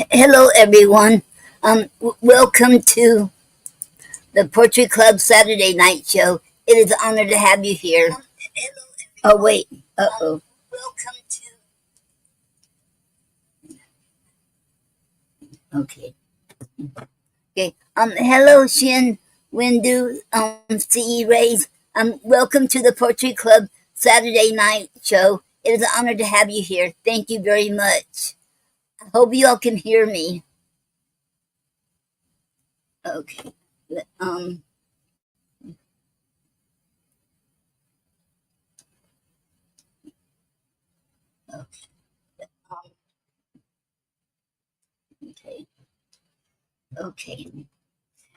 Hello everyone. Welcome to the Poetry Club Saturday Night Show. It is an honor to have you here. Oh wait. Uh-oh. Welcome to. Okay. Okay. Hello Shin, Windu, CE Rays. Welcome to the Poetry Club Saturday Night Show. It is an honor to have you here. Thank you very much. I hope you all can hear me. Okay. Um. Okay. Okay.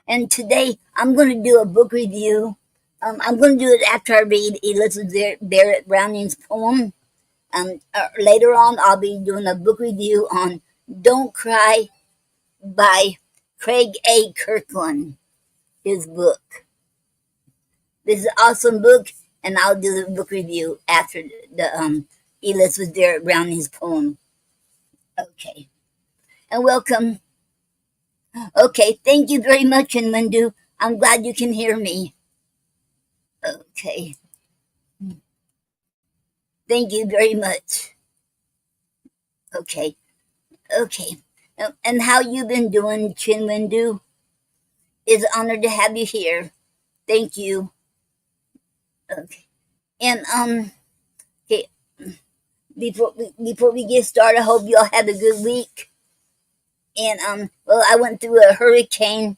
And today I'm going to do a book review. I'm going to do it after I read Elizabeth Barrett Browning's poem. Later on, I'll be doing a book review on Don't Cry by Craig A. Kirkland, his book. This is an awesome book, and I'll do the book review after the Elizabeth Barrett Browning's poem. Okay. And welcome. Okay, thank you very much, Inmandu. I'm glad you can hear me. Okay. Thank you very much. Okay. Okay. And how you been doing, Chinwindu? It's an honor to have you here. Thank you. Okay. And okay. Before we get started, I hope you all had a good week. And well, I went through a hurricane.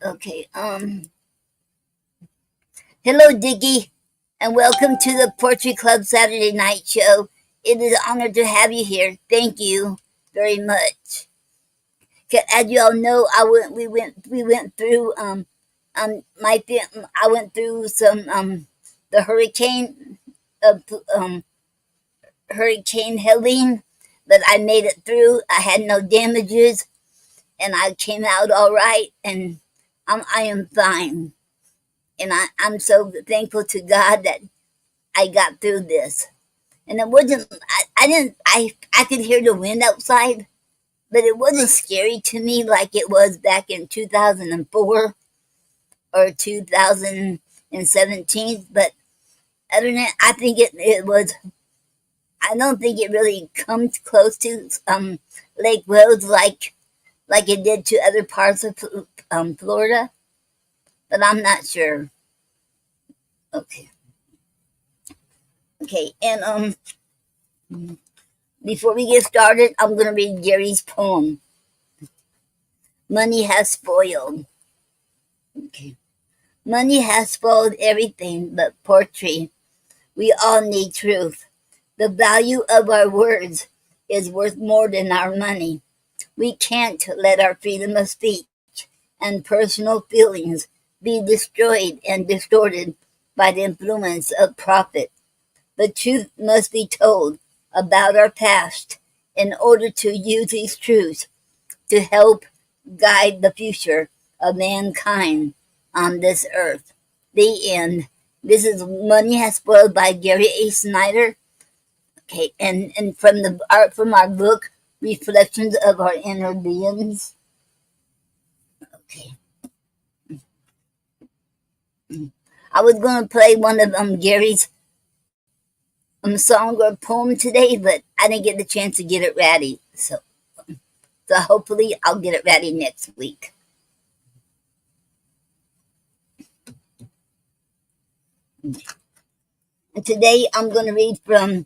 Okay. Hello, Diggy, and welcome to the Poetry Club Saturday Night Show. It is an honor to have you here. Thank you very much. As you all know, we went through I went through some the hurricane Hurricane Helene, but I made it through. I had no damages, and I came out all right, and I am fine. And I'm so thankful to God that I got through this. And it wasn't, I could hear the wind outside, but it wasn't scary to me like it was back in 2004 or 2017. But other than that, I think it was, I don't think it really comes close to Lake Rose like it did to other parts of Florida, but I'm not sure. Okay. Okay, and before we get started, I'm gonna read Gary's poem. Money has spoiled. Okay. Money has spoiled everything but poetry. We all need truth. The value of our words is worth more than our money. We can't let our freedom of speech and personal feelings be destroyed and distorted by the influence of profit. The truth must be told about our past in order to use these truths to help guide the future of mankind on this earth. The end. This is Money Has Spoiled by Gary A. Snyder. Okay, and from our book, Reflections of Our Inner Beings. Okay. I was going to play one of Gary's song or poem today, but I didn't get the chance to get it ready. So hopefully I'll get it ready next week. And today I'm going to read from,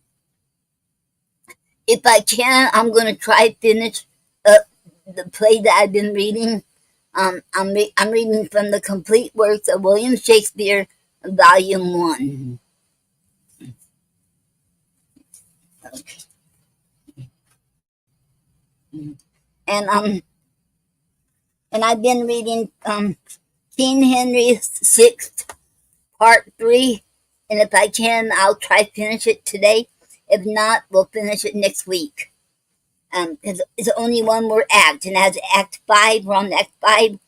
if I can, I'm going to try to finish the play that I've been reading. I'm reading from the complete works of William Shakespeare, Volume 1. Okay. And I've been reading King Henry VI, Part 3, and if I can, I'll try to finish it today. If not, we'll finish it next week. Because it's only one more act, and as Act 5, we're on Act 5,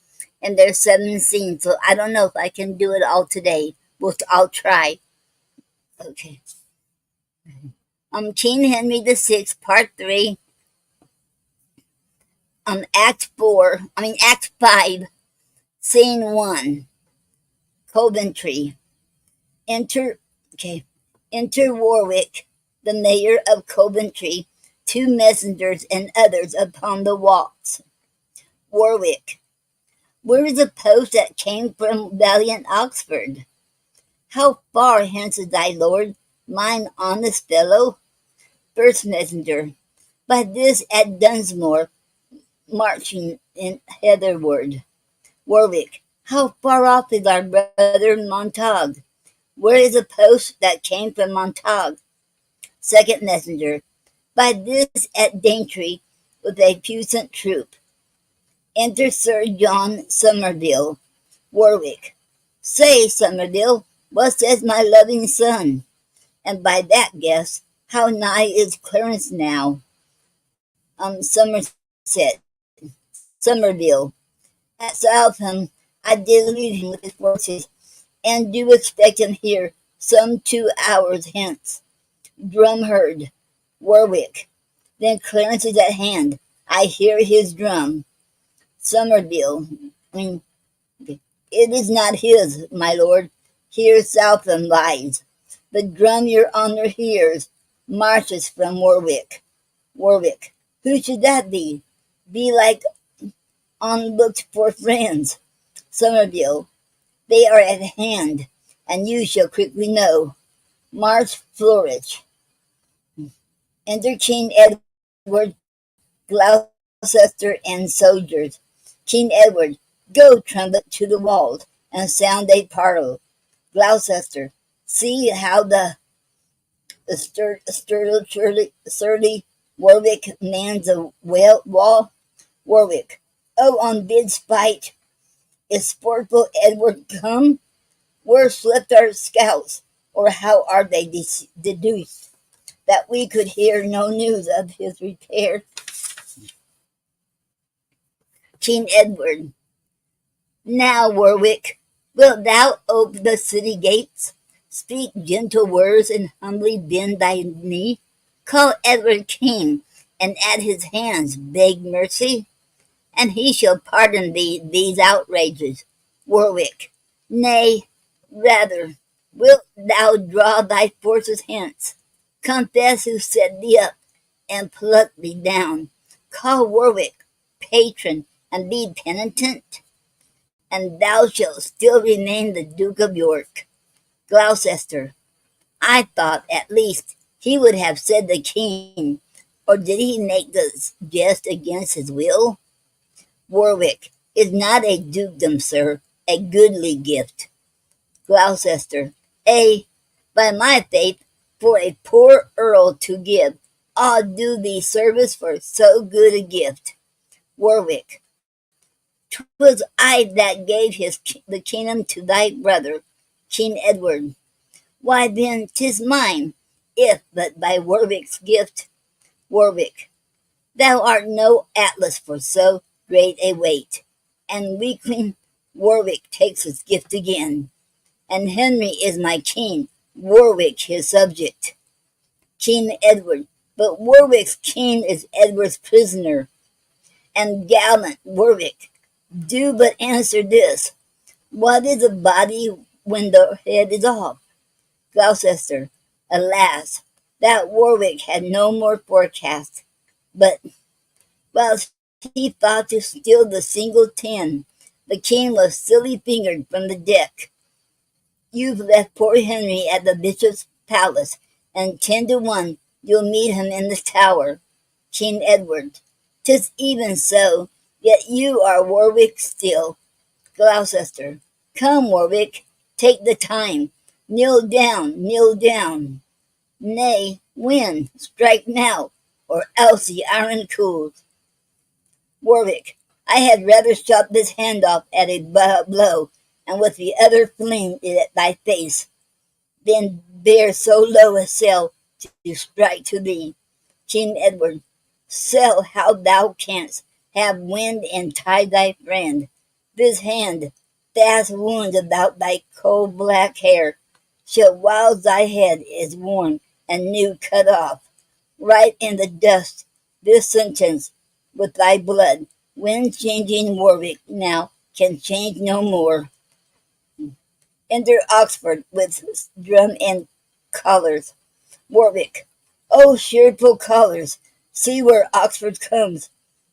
and there's 7 scenes, so I don't know if I can do it all today. I'll try. Okay. King Henry VI, Part 3, Act 5, Scene 1, Coventry. Enter, okay, enter Warwick, the mayor of Coventry, 2 messengers and others upon the walks. Warwick, where is the post that came from valiant Oxford? How far hence is thy lord, mine honest fellow? First messenger, by this at Dunsmore, marching in hitherward. Warwick, how far off is our brother Montague? Where is the post that came from Montague? Second messenger, by this at Daintree, with a puissant troop. Enter Sir John Somerville. Warwick, say, Somerville, what says my loving son? And by that guess, how nigh is Clarence now? Somerset, Somerville, at Southam, I did leave him with his forces, and do expect him here some 2 hours hence. Drum heard. Warwick, then Clarence is at hand. I hear his drum. Somerville, it is not his, my lord. Here Southam lies. The drum your honour hears marches from Warwick. Warwick, who should that be? Be like unlooked for friends. Somerville, they are at hand, and you shall quickly know. March flourish. Enter King Edward, Gloucester, and soldiers. King Edward, go trumpet to the walls, and sound a parle. Gloucester, see how the sturdy Warwick mans a wall. Warwick, oh, on bid spite, is sportful Edward come? Where slept our scouts, or how are they deduced, that we could hear no news of his repair? King Edward, now, Warwick, wilt thou ope the city gates? Speak gentle words and humbly bend thy knee. Call Edward king, and at his hands beg mercy, and he shall pardon thee these outrages. Warwick, nay, rather, wilt thou draw thy forces hence? Confess who set thee up, and pluck thee down. Call Warwick patron, and be penitent, and thou shalt still remain the Duke of York. Gloucester, I thought at least he would have said the king, or did he make the jest against his will? Warwick is not a dukedom, sir, a goodly gift. Gloucester, by my faith, for a poor earl to give, I'll do thee service for so good a gift. Warwick, 'twas I that gave the kingdom to thy brother, King Edward. Why then 'tis mine, if but by Warwick's gift. Warwick, thou art no Atlas for so great a weight, and weakling Warwick takes his gift again. And Henry is my king, Warwick his subject. King Edward, but Warwick's king is Edward's prisoner. And gallant Warwick, do but answer this. What is a body when the head is off? Gloucester, alas, that Warwick had no more forecast, but whilst he thought to steal the single 10, the king was silly fingered from the deck. You've left poor Henry at the bishop's palace, and 10 to 1 you'll meet him in the Tower. King Edward, 'tis even so, yet you are Warwick still. Gloucester, come, Warwick, take the time. Kneel down, kneel down. Nay, when? Strike now, or else the iron cools. Warwick, I had rather chop this hand off at a blow, and with the other fling it at thy face, than bear so low a sail to strike to thee. King Edward, sail how thou canst, have wind and tide thy friend. This hand, fast wound about thy coal black hair, show whiles thy head is worn and new cut off. Write in the dust this sentence with thy blood. Wind changing Warwick now can change no more. Enter Oxford with drum and colours. Warwick, oh cheerful colours, see where Oxford comes.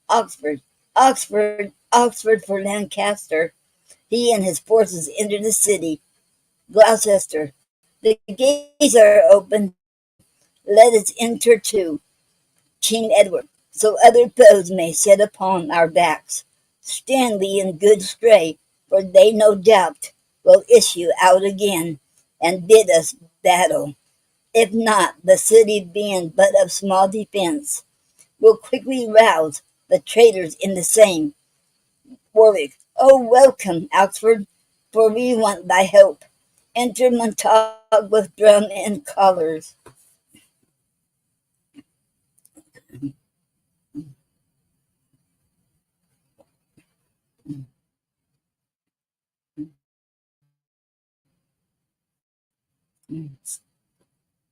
Oxford, Oxford, Oxford for Lancaster. He and his forces enter the city. Gloucester, the gates are open. Let us enter too. King Edward, so other foes may set upon our backs. Stand we in good stray, for they no doubt will issue out again and bid us battle. If not, the city being but of small defence, will quickly rouse the traitors in the same. Warwick, oh welcome, Oxford, for we want thy help. Enter Montague with drum and colours.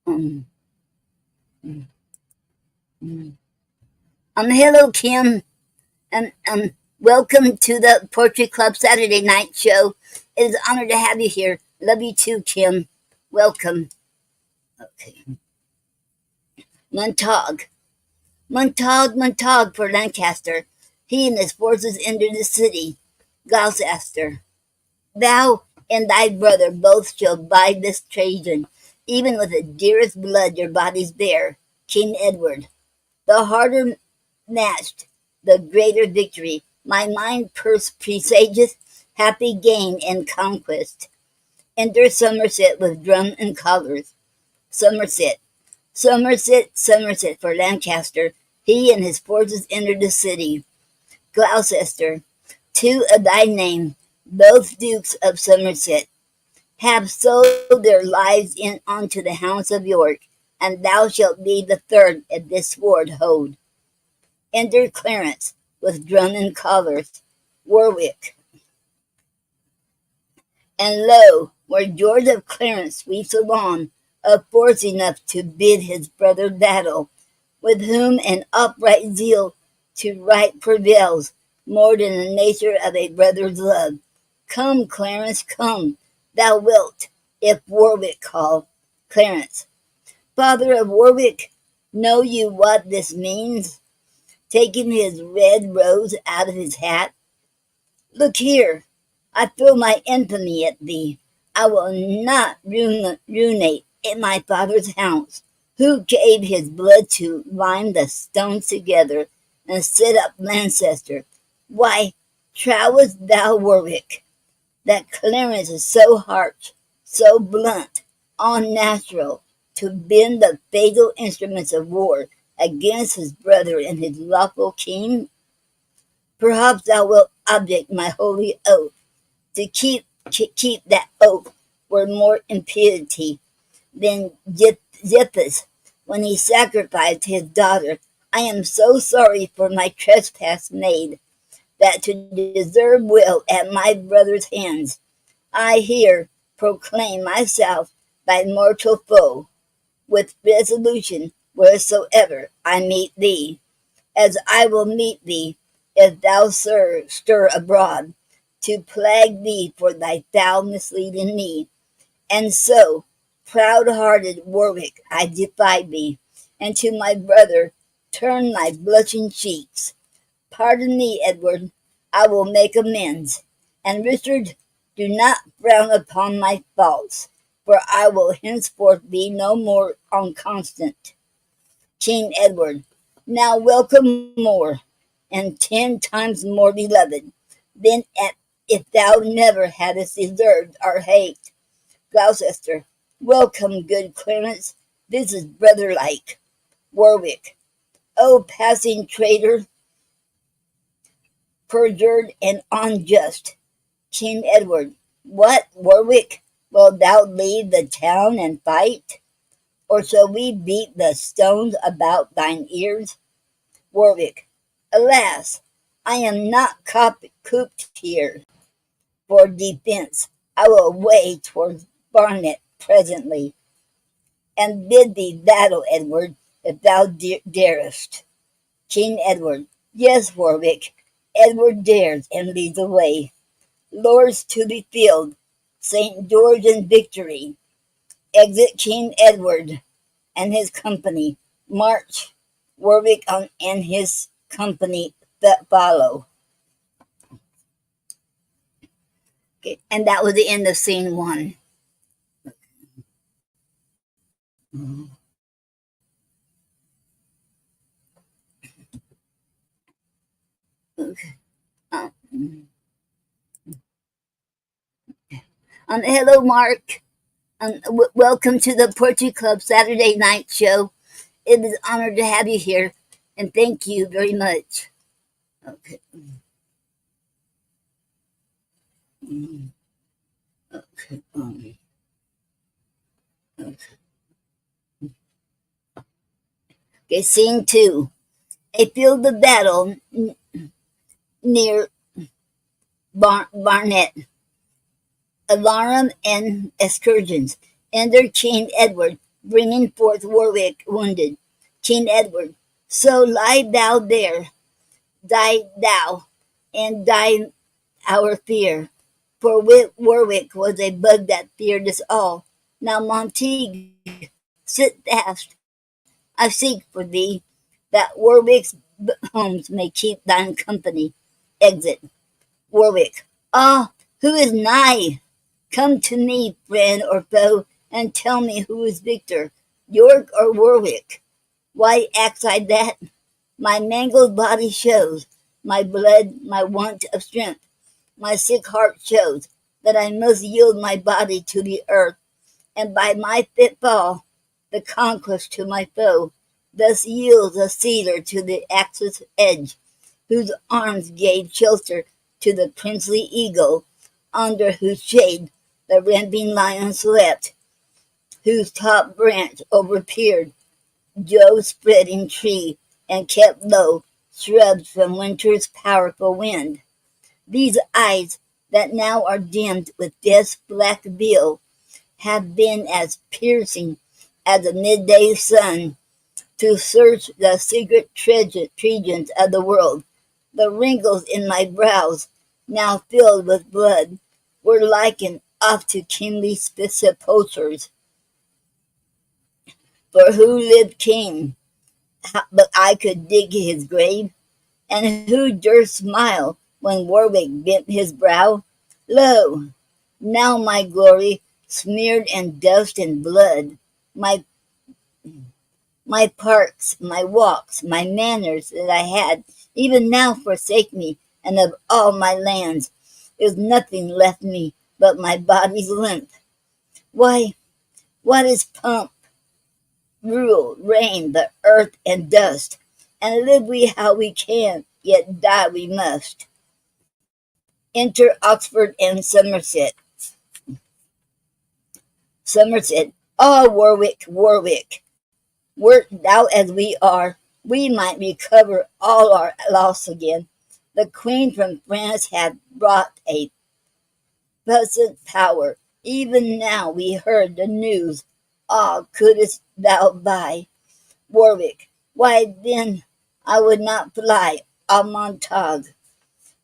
Um, Hello, Kim, and welcome to the Poetry Club Saturday night show. It is an honor to have you here. Love you too, Kim. Welcome. Okay. Montague. Montague for Lancaster. He and his forces entered the city. Gloucester. Thou and thy brother both shall bide this Trajan, even with the dearest blood your bodies bear. King Edward. The harder matched, the greater victory. My mind presageth happy gain and conquest. Enter Somerset with drum and colours. Somerset. Somerset for Lancaster. He and his forces entered the city. Gloucester. Two of thy name, both dukes of Somerset, have sold their lives in unto the hounds of York, and thou shalt be the third of this sword hold. Enter Clarence with drum and colours. Warwick. And lo, where George of Clarence sweeps along, of force enough to bid his brother battle, with whom an upright zeal to right prevails, more than the nature of a brother's love. Come, Clarence, come, thou wilt, if Warwick call. Clarence. Father of Warwick, know you what this means? Taking his red rose out of his hat. Look here, I throw my infamy at thee. I will not ruinate in my father's house, who gave his blood to lime the stones together and set up Lancaster. Why, trowest thou, Warwick, that Clarence is so harsh, so blunt, unnatural, to bend the fatal instruments of war against his brother and his lawful king? Perhaps thou wilt object my holy oath. To keep that oath were more impiety than Jephthah's when he sacrificed his daughter. I am so sorry for my trespass made, that to deserve will at my brother's hands, I here proclaim myself thy mortal foe, with resolution wheresoever I meet thee, as I will meet thee if thou stir abroad, to plague thee for thy foul misleading me. And so, proud-hearted Warwick, I defy thee, and to my brother turn my blushing cheeks. Pardon me, Edward, I will make amends. And Richard, do not frown upon my faults, for I will henceforth be no more unconstant. King Edward, now welcome more, and 10 times more beloved, than if thou never hadst deserved our hate. Gloucester, welcome, good Clarence, this is brother-like. Warwick, O passing traitor, perjured and unjust. King Edward, what, Warwick, wilt thou leave the town and fight? Or shall we beat the stones about thine ears? Warwick, alas, I am not cooped here. for defence. I will away towards Barnet presently, and bid thee battle, Edward, if thou darest. King Edward. Yes, Warwick. Edward dares and leads away. Lords to the field. St. George in victory. Exit King Edward and his company. March Warwick and his company that follow. Okay, and that was the end of scene one. Okay. Um, Hello, Mark. Welcome to the Poetry Club Saturday night show. It is an honor to have you here, and thank you very much. Okay. Okay. Okay. Scene two. A field of battle near Barnet. Alarum and excursions. Enter King Edward, bringing forth Warwick wounded. King Edward. So lie thou there, die thou, and die our fear. For Warwick was a bug that feared us all. Now, Montague, sit fast. I seek for thee, that Warwick's homes may keep thine company. Exit. Warwick. Ah, who is nigh? Come to me, friend or foe, and tell me who is victor, York or Warwick. Why ask I that? My mangled body shows, my blood, my want of strength. My sick heart shows that I must yield my body to the earth, and by my fit fall, the conquest to my foe. Thus yields a cedar to the axe's edge, whose arms gave shelter to the princely eagle, under whose shade the ramping lion slept, whose top branch overpeered Jove's spreading tree, and kept low shrubs from winter's powerful wind. These eyes, that now are dimmed with death's black veil, have been as piercing as the midday sun to search the secret treasures of the world. The wrinkles in my brows, now filled with blood, were likened oft to kingly sepulchres. For who lived king, but I could dig his grave? And who durst smile when Warwick bent his brow? Lo, now my glory, smeared in dust and blood, my parks, my walks, my manners that I had, even now forsake me, and of all my lands is nothing left me but my body's length. Why, what is pomp, rule, reign, the earth and dust? And live we how we can, yet die we must. Enter Oxford and Somerset. Somerset. Ah, Warwick, Warwick, wert thou as we are, we might recover all our loss again. The Queen from France hath brought a puissant power. Even now we heard the news. Ah, couldst thou buy Warwick? Why then I would not fly. Ah, Montague,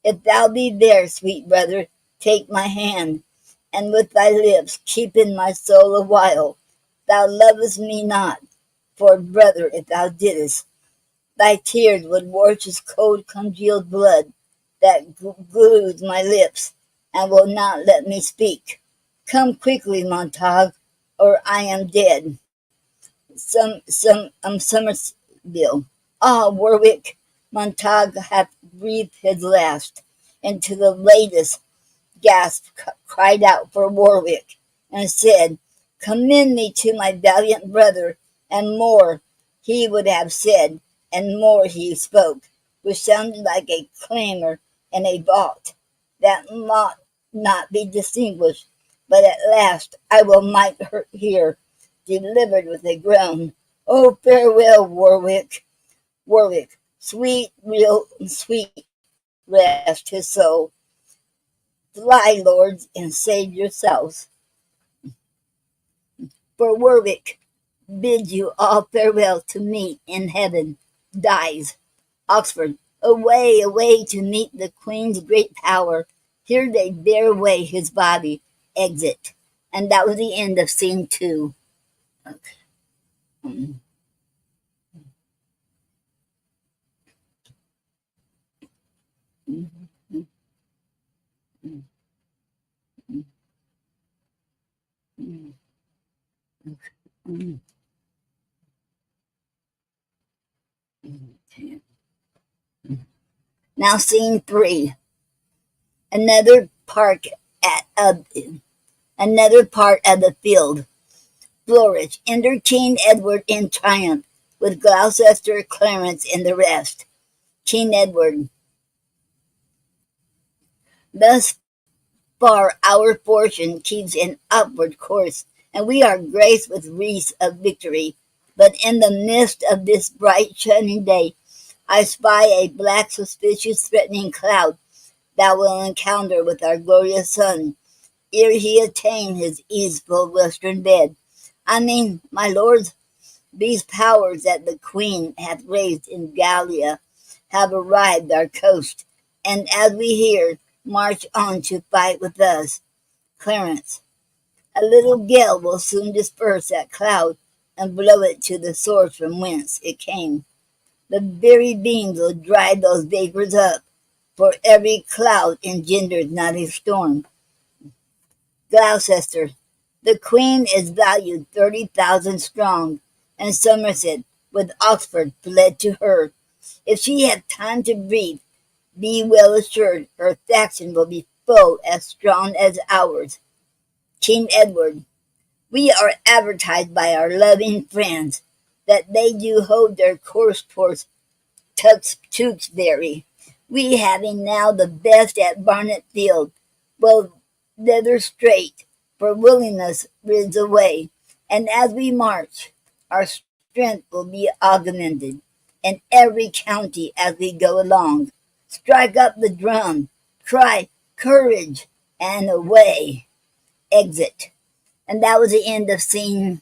if thou be there, sweet brother, take my hand, and with thy lips keep in my soul a while. Thou lovest me not, for, brother, if thou didst, thy tears would wash his cold congealed blood that glues my lips, and will not let me speak. Come quickly, Montague, or I am dead. Somerville. Ah, Warwick, Montague hath breathed his last, and to the latest gasp cried out for Warwick, and said, commend me to my valiant brother, and more he would have said, and more he spoke, which sounded like a clamour in a vault that might not be distinguished, but at last I will might hear, delivered with a groan. Oh, farewell, Warwick, Warwick, sweet, real sweet rest his soul. Fly, lords, and save yourselves. For Warwick bids you all farewell to meet in heaven. Dies. Oxford, away, away to meet the Queen's great power. Here they bear away his body. Exit. And that was the end of scene two. Okay. Mm, mm, mm, mm, mm, mm, mm, mm. Now scene three. Another park at another part of the field. Flourish. Enter King Edward in triumph, with Gloucester, Clarence, and the rest. King Edward. Thus far our fortune keeps an upward course, and we are graced with wreaths of victory. But in the midst of this bright shining day, I spy a black, suspicious, threatening cloud that will encounter with our glorious sun, ere he attain his easeful western bed. I mean, my lords, these powers that the Queen hath raised in Gallia have arrived our coast, and as we hear, march on to fight with us. Clarence. A little gale will soon disperse that cloud and blow it to the source from whence it came. The very beams will dry those vapors up, for every cloud engenders not a storm. Gloucester. The Queen is valued 30,000 strong, and Somerset, with Oxford, fled to her. If she have time to breathe, be well assured her faction will be full as strong as ours. King Edward. We are advertised by our loving friends that they do hold their course towards Tewkesbury, we having now the best at Barnet Field, well thither straight, for willingness rids away, and as we march, our strength will be augmented in every county as we go along. Strike up the drum, cry courage, and away. Exit. And that was the end of scene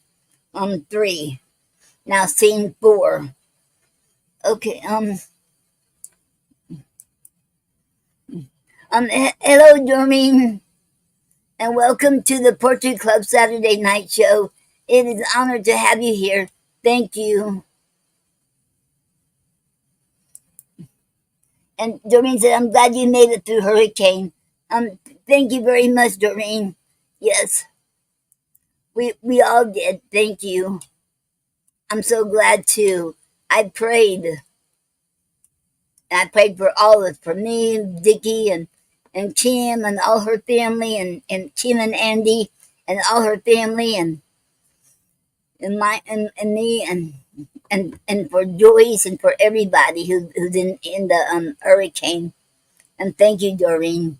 three. Now scene four. Okay, hello, Doreen, and welcome to the Poetry Club Saturday Night Show. It is an honor to have you here. Thank you. And Doreen said, I'm glad you made it through Hurricane. Thank you very much, Doreen. Yes, we all did. Thank you. I'm so glad too. I prayed. I prayed for all of us, for me, Dickie, and Kim, and all her family, and Kim and Andy, and all her family, and me, and for Joyce, and for everybody who's in the hurricane. And thank you, Doreen.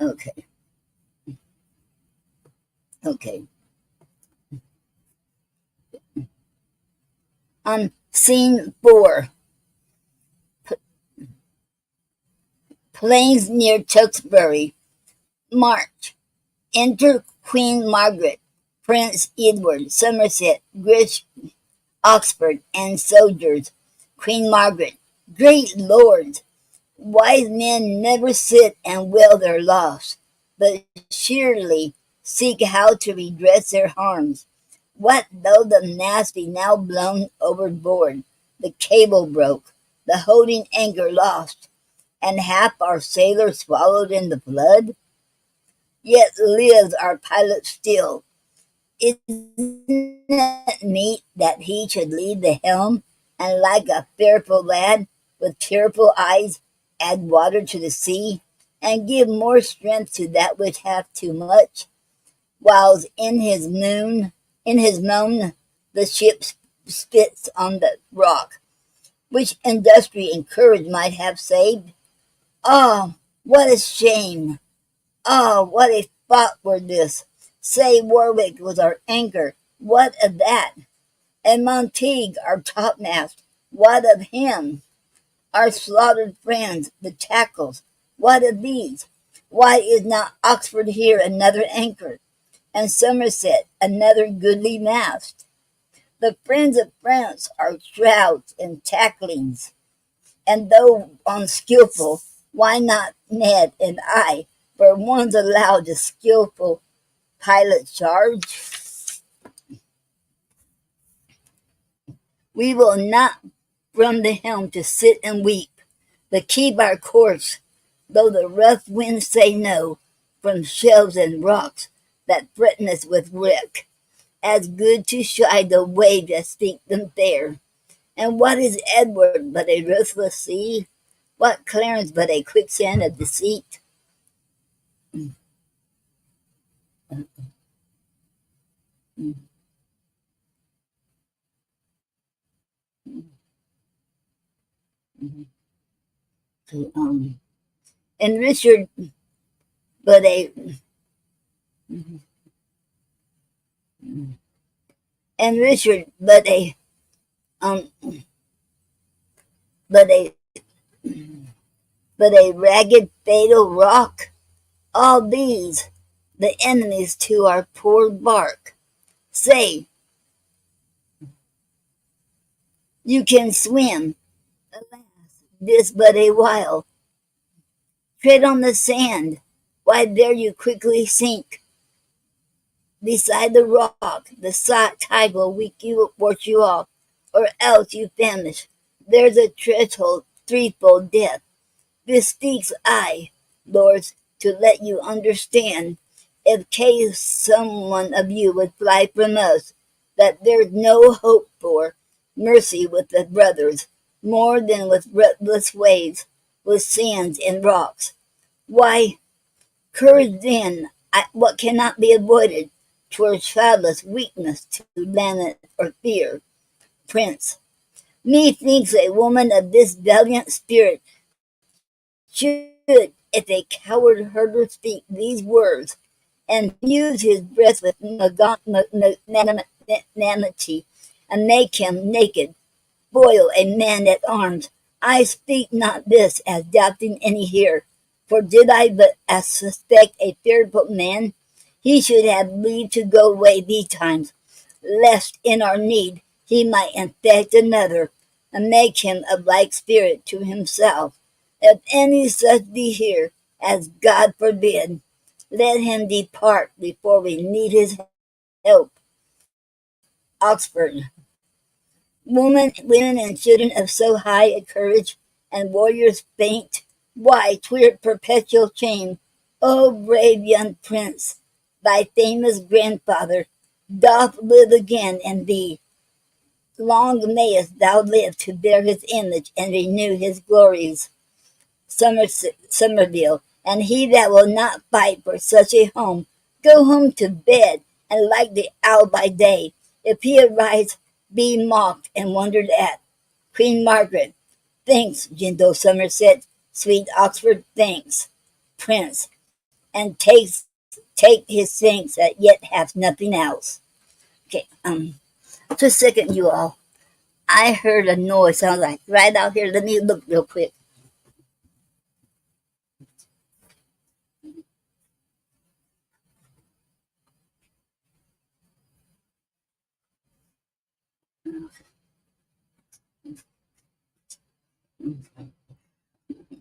Okay, okay. Scene four. Plains near Tewkesbury. March. Enter Queen Margaret, Prince Edward, Somerset, Grich, Oxford, and soldiers. Queen Margaret. Great lords! Wise men never sit and wail their loss, but surely seek how to redress their harms. What though the mast be now blown overboard, the cable broke, the holding anchor lost, and half our sailors swallowed in the flood? Yet lives our pilot still. Isn't it meet that he should lead the helm, and like a fearful lad, with tearful eyes, add water to the sea, and give more strength to that which hath too much, whiles in his moan, the ship spits on the rock, which industry and courage might have saved? Ah, what a shame! Ah, what a thought were this! Say Warwick was our anchor, what of that? And Montague our topmast, what of him? Our slaughtered friends, the tackles, what of these? Why is not Oxford here another anchor, and Somerset another goodly mast? The friends of France are shrouds and tacklings, and though unskilful, why not Ned and I, for one's allowed the skilful pilot charge? We will not from the helm to sit and weep, but keep our course, though the rough winds say no, from shelves and rocks that threaten us with wreck, as good to shy the waves as seek them there. And what is Edward but a ruthless sea? What Clarence but a quicksand of deceit? Mm, mm, mm, mm. So, and Richard but a mm, mm. and Richard um but a but a ragged fatal rock. All these the enemies to our poor bark. Say, you can swim. Alas, this but a while. Tread on the sand. Why there you quickly sink beside the rock. The tide will wash you off, or else you famish. There's a threshold, threefold death. This speaks I, lords, to let you understand, if case some one of you would fly from us, that there's no hope for mercy with the brothers, more than with ruthless waves, with sands and rocks. Why, courage then, what cannot be avoided, 'twere childless weakness to lament or fear. Prince, methinks a woman of this valiant spirit should, if a coward heard her speak these words, and fuse his breast with magnanimity, and make him naked, foil a man at arms. I speak not this as doubting any here, for did I but as suspect a fearful man, he should have leave to go away betimes, lest in our need he might infect another, and make him of like spirit to himself. If any such be here, as God forbid, let him depart before we need his help. Oxford. Women, and children of so high a courage, and warriors faint, why, 'twere perpetual shame. O brave young prince, thy famous grandfather doth live again in thee. Long mayest thou live to bear his image and renew his glories. Somerville, and he that will not fight for such a home, go home to bed, and like the owl by day, if he arise, be mocked and wondered at. Queen Margaret, thanks, gentle Somerset, sweet Oxford, thanks, Prince, and take his thanks that yet hath nothing else. Okay, just a second, you all. I heard a noise. Sounds like right out here. Let me look real quick.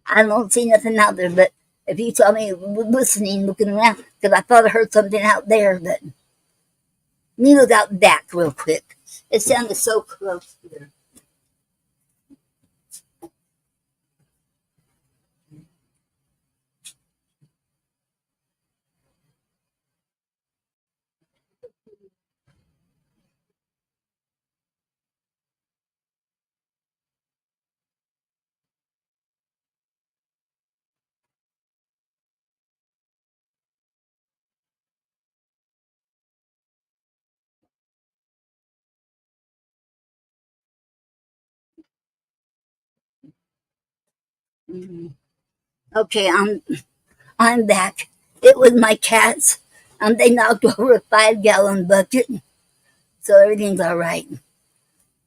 I don't see nothing out there, but if you saw me listening, looking around, because I thought I heard something out there, but let me look out back real quick. It sounded so close here. Mhm. Okay, I'm back. It was my cats. They knocked over a 5-gallon bucket, so everything's all right.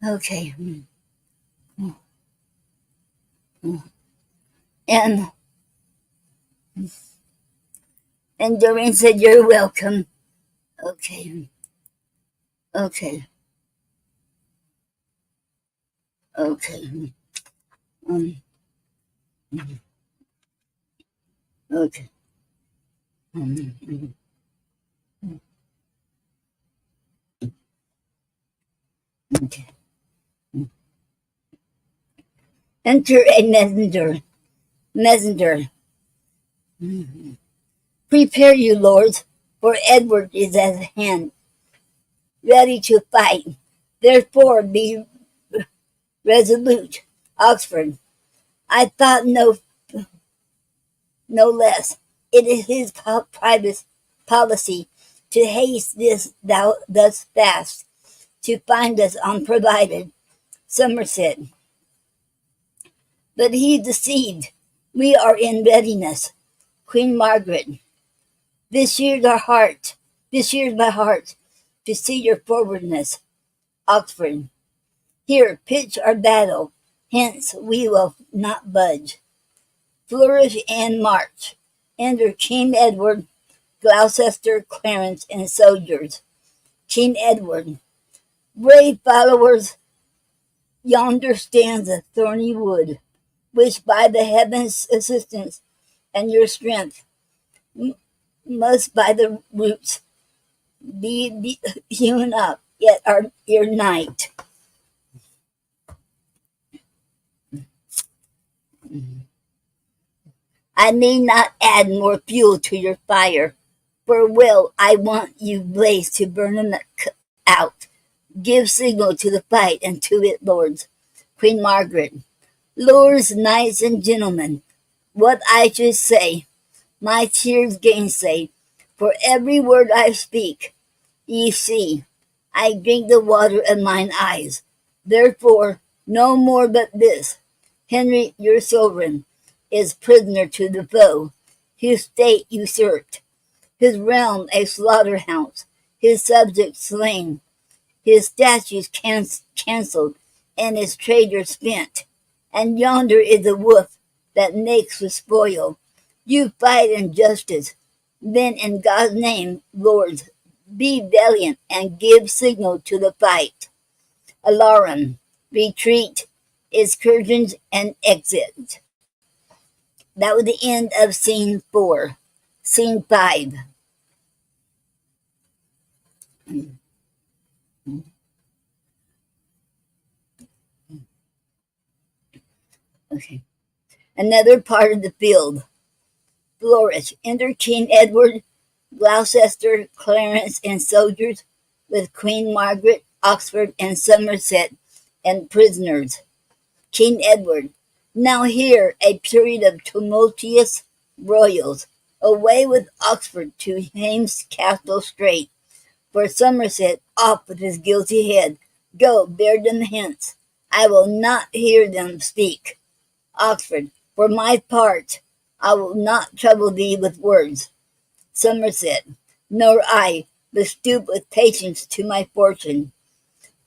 Okay, and And Doreen said, "You're welcome." Okay. Okay. Okay. Um, okay. Um, okay. Enter a messenger. Messenger. Prepare you, lords, for Edward is at hand, ready to fight. Therefore be resolute. Oxford. I thought no less. It is his private policy to haste this thou thus fast, to find us unprovided. Somerset. But he deceived. We are in readiness. Queen Margaret. This cheers our heart. This cheers my heart to see your forwardness. Oxford. Here, pitch our battle. Hence we will not budge. Flourish and march. Enter King Edward, Gloucester, Clarence, and soldiers. King Edward. Brave followers, yonder stands a thorny wood, which by the heavens' assistance and your strength must by the roots be hewn up, yet our ere night. I need not add more fuel to your fire, for well I want you blaze to burn them out. Give signal to the fight and to it, lords. Queen Margaret. Lords, knights, and gentlemen, what I should say, my tears gainsay, for every word I speak. Ye see, I drink the water of mine eyes. Therefore, no more but this. Henry, your sovereign, is prisoner to the foe. His state usurped, his realm a slaughterhouse, his subjects slain, his statues cancelled, and his treasure spent. And yonder is a wolf that makes the spoil. You fight injustice. Then in God's name, lords, be valiant and give signal to the fight. Alarum, retreat, excursions, and exit. That was the end of scene 4. Scene 5. Okay. Another part of the field. Flourish. Enter King Edward, Gloucester, Clarence, and soldiers, with Queen Margaret, Oxford, and Somerset, and prisoners. King Edward. Now here a period of tumultuous broils. Away with Oxford to Hames Castle straight. For Somerset off with his guilty head. Go, bear them hence. I will not hear them speak. Oxford. For my part, I will not trouble thee with words. Somerset. Nor I, but stoop with patience to my fortune.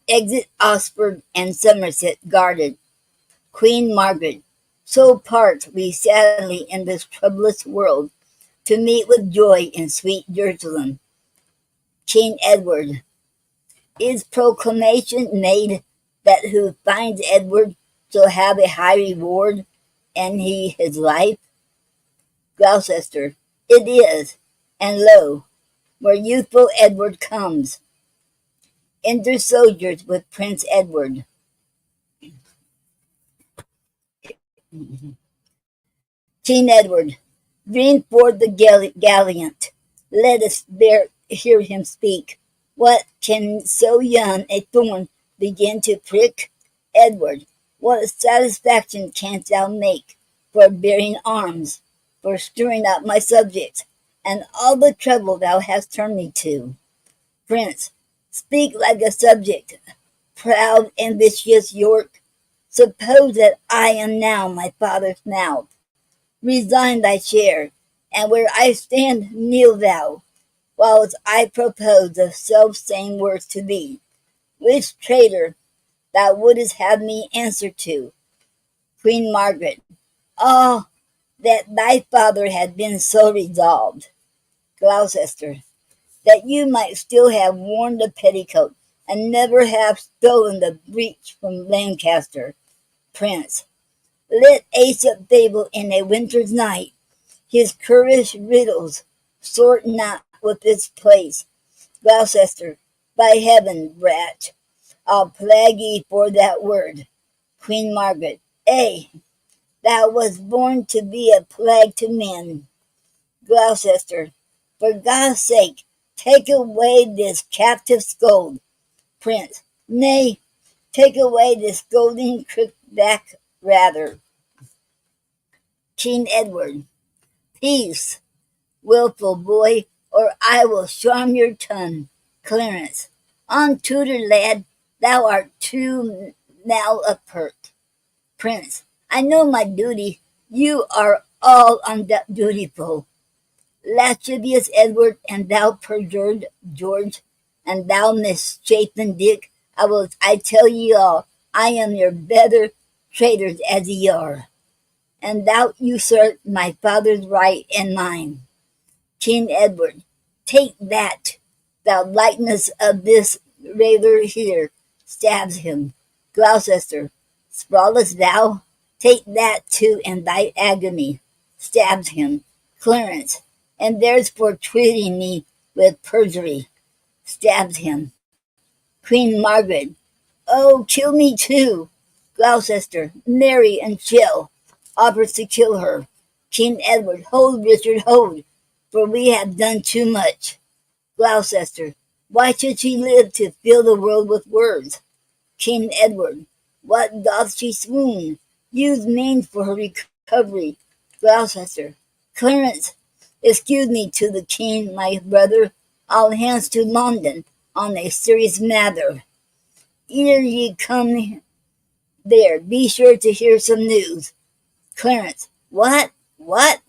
Exit Oxford and Somerset guarded. Queen Margaret. So part we sadly in this troublous world, to meet with joy in sweet Jerusalem. King Edward. Is proclamation made that who finds Edward shall have a high reward, and he his life? Gloucester. It is, and lo, where youthful Edward comes. Enter soldiers with Prince Edward. King Edward. Bring forth the gallant. Let us hear him speak. What can so young a thorn begin to prick? Edward. What satisfaction canst thou make for bearing arms, for stirring up my subjects, and all the trouble thou hast turned me to? Prince. Speak like a subject, proud, ambitious York. Suppose that I am now my father's mouth. Resign thy share, and where I stand kneel thou, whilst I propose the self-same words to thee, which traitor thou wouldst have me answer to. Queen Margaret. Ah, that thy father had been so resolved. Gloucester, that you might still have worn the petticoat, and never have stolen the breech from Lancaster. Prince, let Aesop fable in a winter's night his currish riddles sort not with its place. Gloucester, by heaven, brat, I'll plague ye for that word. Queen Margaret, ay, thou wast born to be a plague to men. Gloucester, for God's sake, take away this captive scold. Prince, nay, take away this scolding crookback rather. King Edward, peace, wilful boy, or I will charm your tongue. Clarence, on tutor lad, thou art too malapert. Prince, I know my duty, you are all undutiful. Lascivious Edward, and thou perjured George, and thou misshapen Dick, I tell ye all, I am your better traitors as ye are, and thou usurp my father's right and mine. King Edward, take that, thou likeness of this railer here, stabs him. Gloucester, sprawlest thou? Take that too in thy agony, stabs him. Clarence, and there's for treating me with perjury, stabs him. Queen Margaret, oh, kill me too. Gloucester, marry and chill, offers to kill her. King Edward, hold, Richard, hold, for we have done too much. Gloucester, why should she live to fill the world with words? King Edward, what doth she swoon? Use means for her recovery. Gloucester, Clarence, excuse me to the king, my brother. I'll hence to London on a serious matter. Ere ye come there, be sure to hear some news. Clarence, what? What?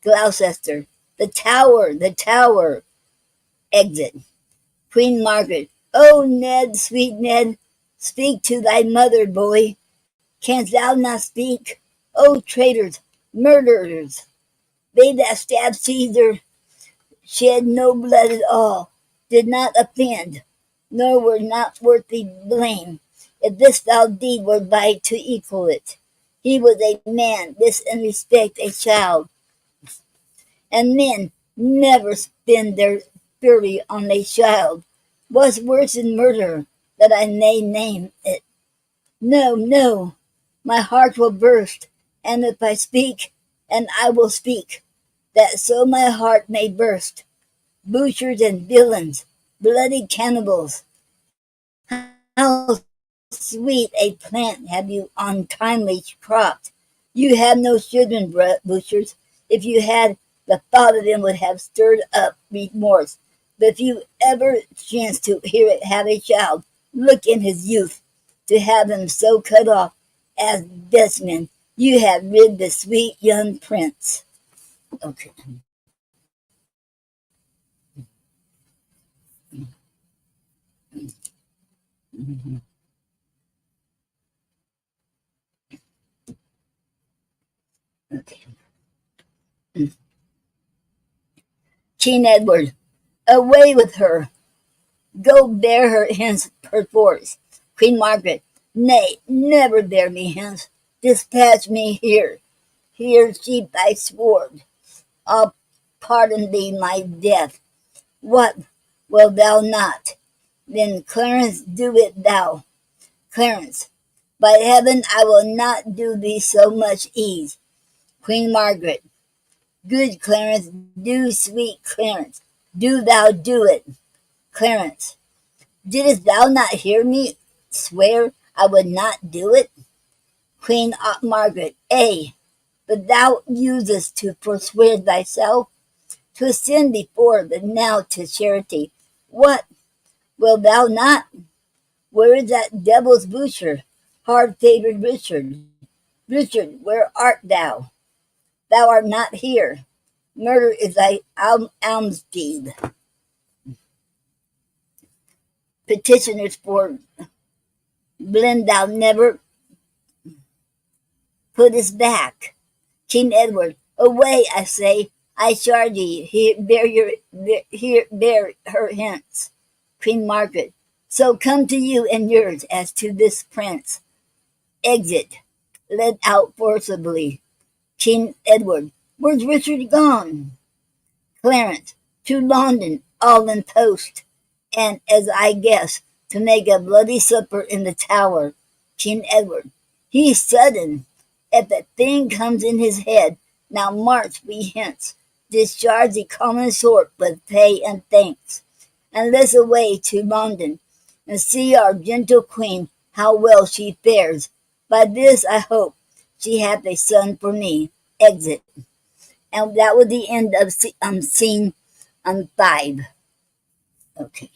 Gloucester, the tower, the tower. Exit. Queen Margaret, oh Ned, sweet Ned, speak to thy mother, boy. Canst thou not speak? O traitors, murderers, they that stabbed Caesar shed no blood at all, did not offend, nor were not worthy blame. If this foul deed were by to equal it, he was a man, this in respect a child. And men never spend their fury on a child. What's worse than murder, that I may name it? No, no, my heart will burst, and if I speak, and I will speak, that so my heart may burst. Butchers and villains, bloody cannibals, how sweet a plant have you untimely cropped. You have no children, butchers. If you had, the thought of them would have stirred up remorse. But if you ever chance to hear it have a child, look in his youth, to have him so cut off as Desmond, you have rid the sweet young prince. Okay. Okay. King Edward, away with her. Go bear her hence perforce. Queen Margaret, nay, never bear me hence. Dispatch me here. Here sheathe thy sword. I'll pardon thee my death. What, wilt thou not? Then Clarence, do it thou. Clarence, by heaven I will not do thee so much ease. Queen Margaret, good Clarence, do, sweet Clarence, do thou do it. Clarence, didst thou not hear me swear I would not do it? Queen Margaret, ay, but thou usest to persuade thyself. 'Twas sin before, but now 'tis charity. What, wilt thou not? Where is that devil's butcher, hard-favoured Richard? Richard, where art thou? Thou art not here. Murder is thy almsdeed. Petitioners for blend thou never puttest back. King Edward, away, I say, I charge ye, bear her hence. Queen Margaret. So come to you and yours as to this prince. Exit. Led out forcibly. King Edward. Where's Richard gone? Clarence. To London, all in post. And, as I guess, to make a bloody supper in the Tower. King Edward. He's sudden. If that thing comes in his head, now march we hence. Discharge the common sort with pay and thanks. And let's away to London, and see our gentle queen how well she fares. By this I hope she hath a son for me. Exit. And that was the end of scene 5. Okay.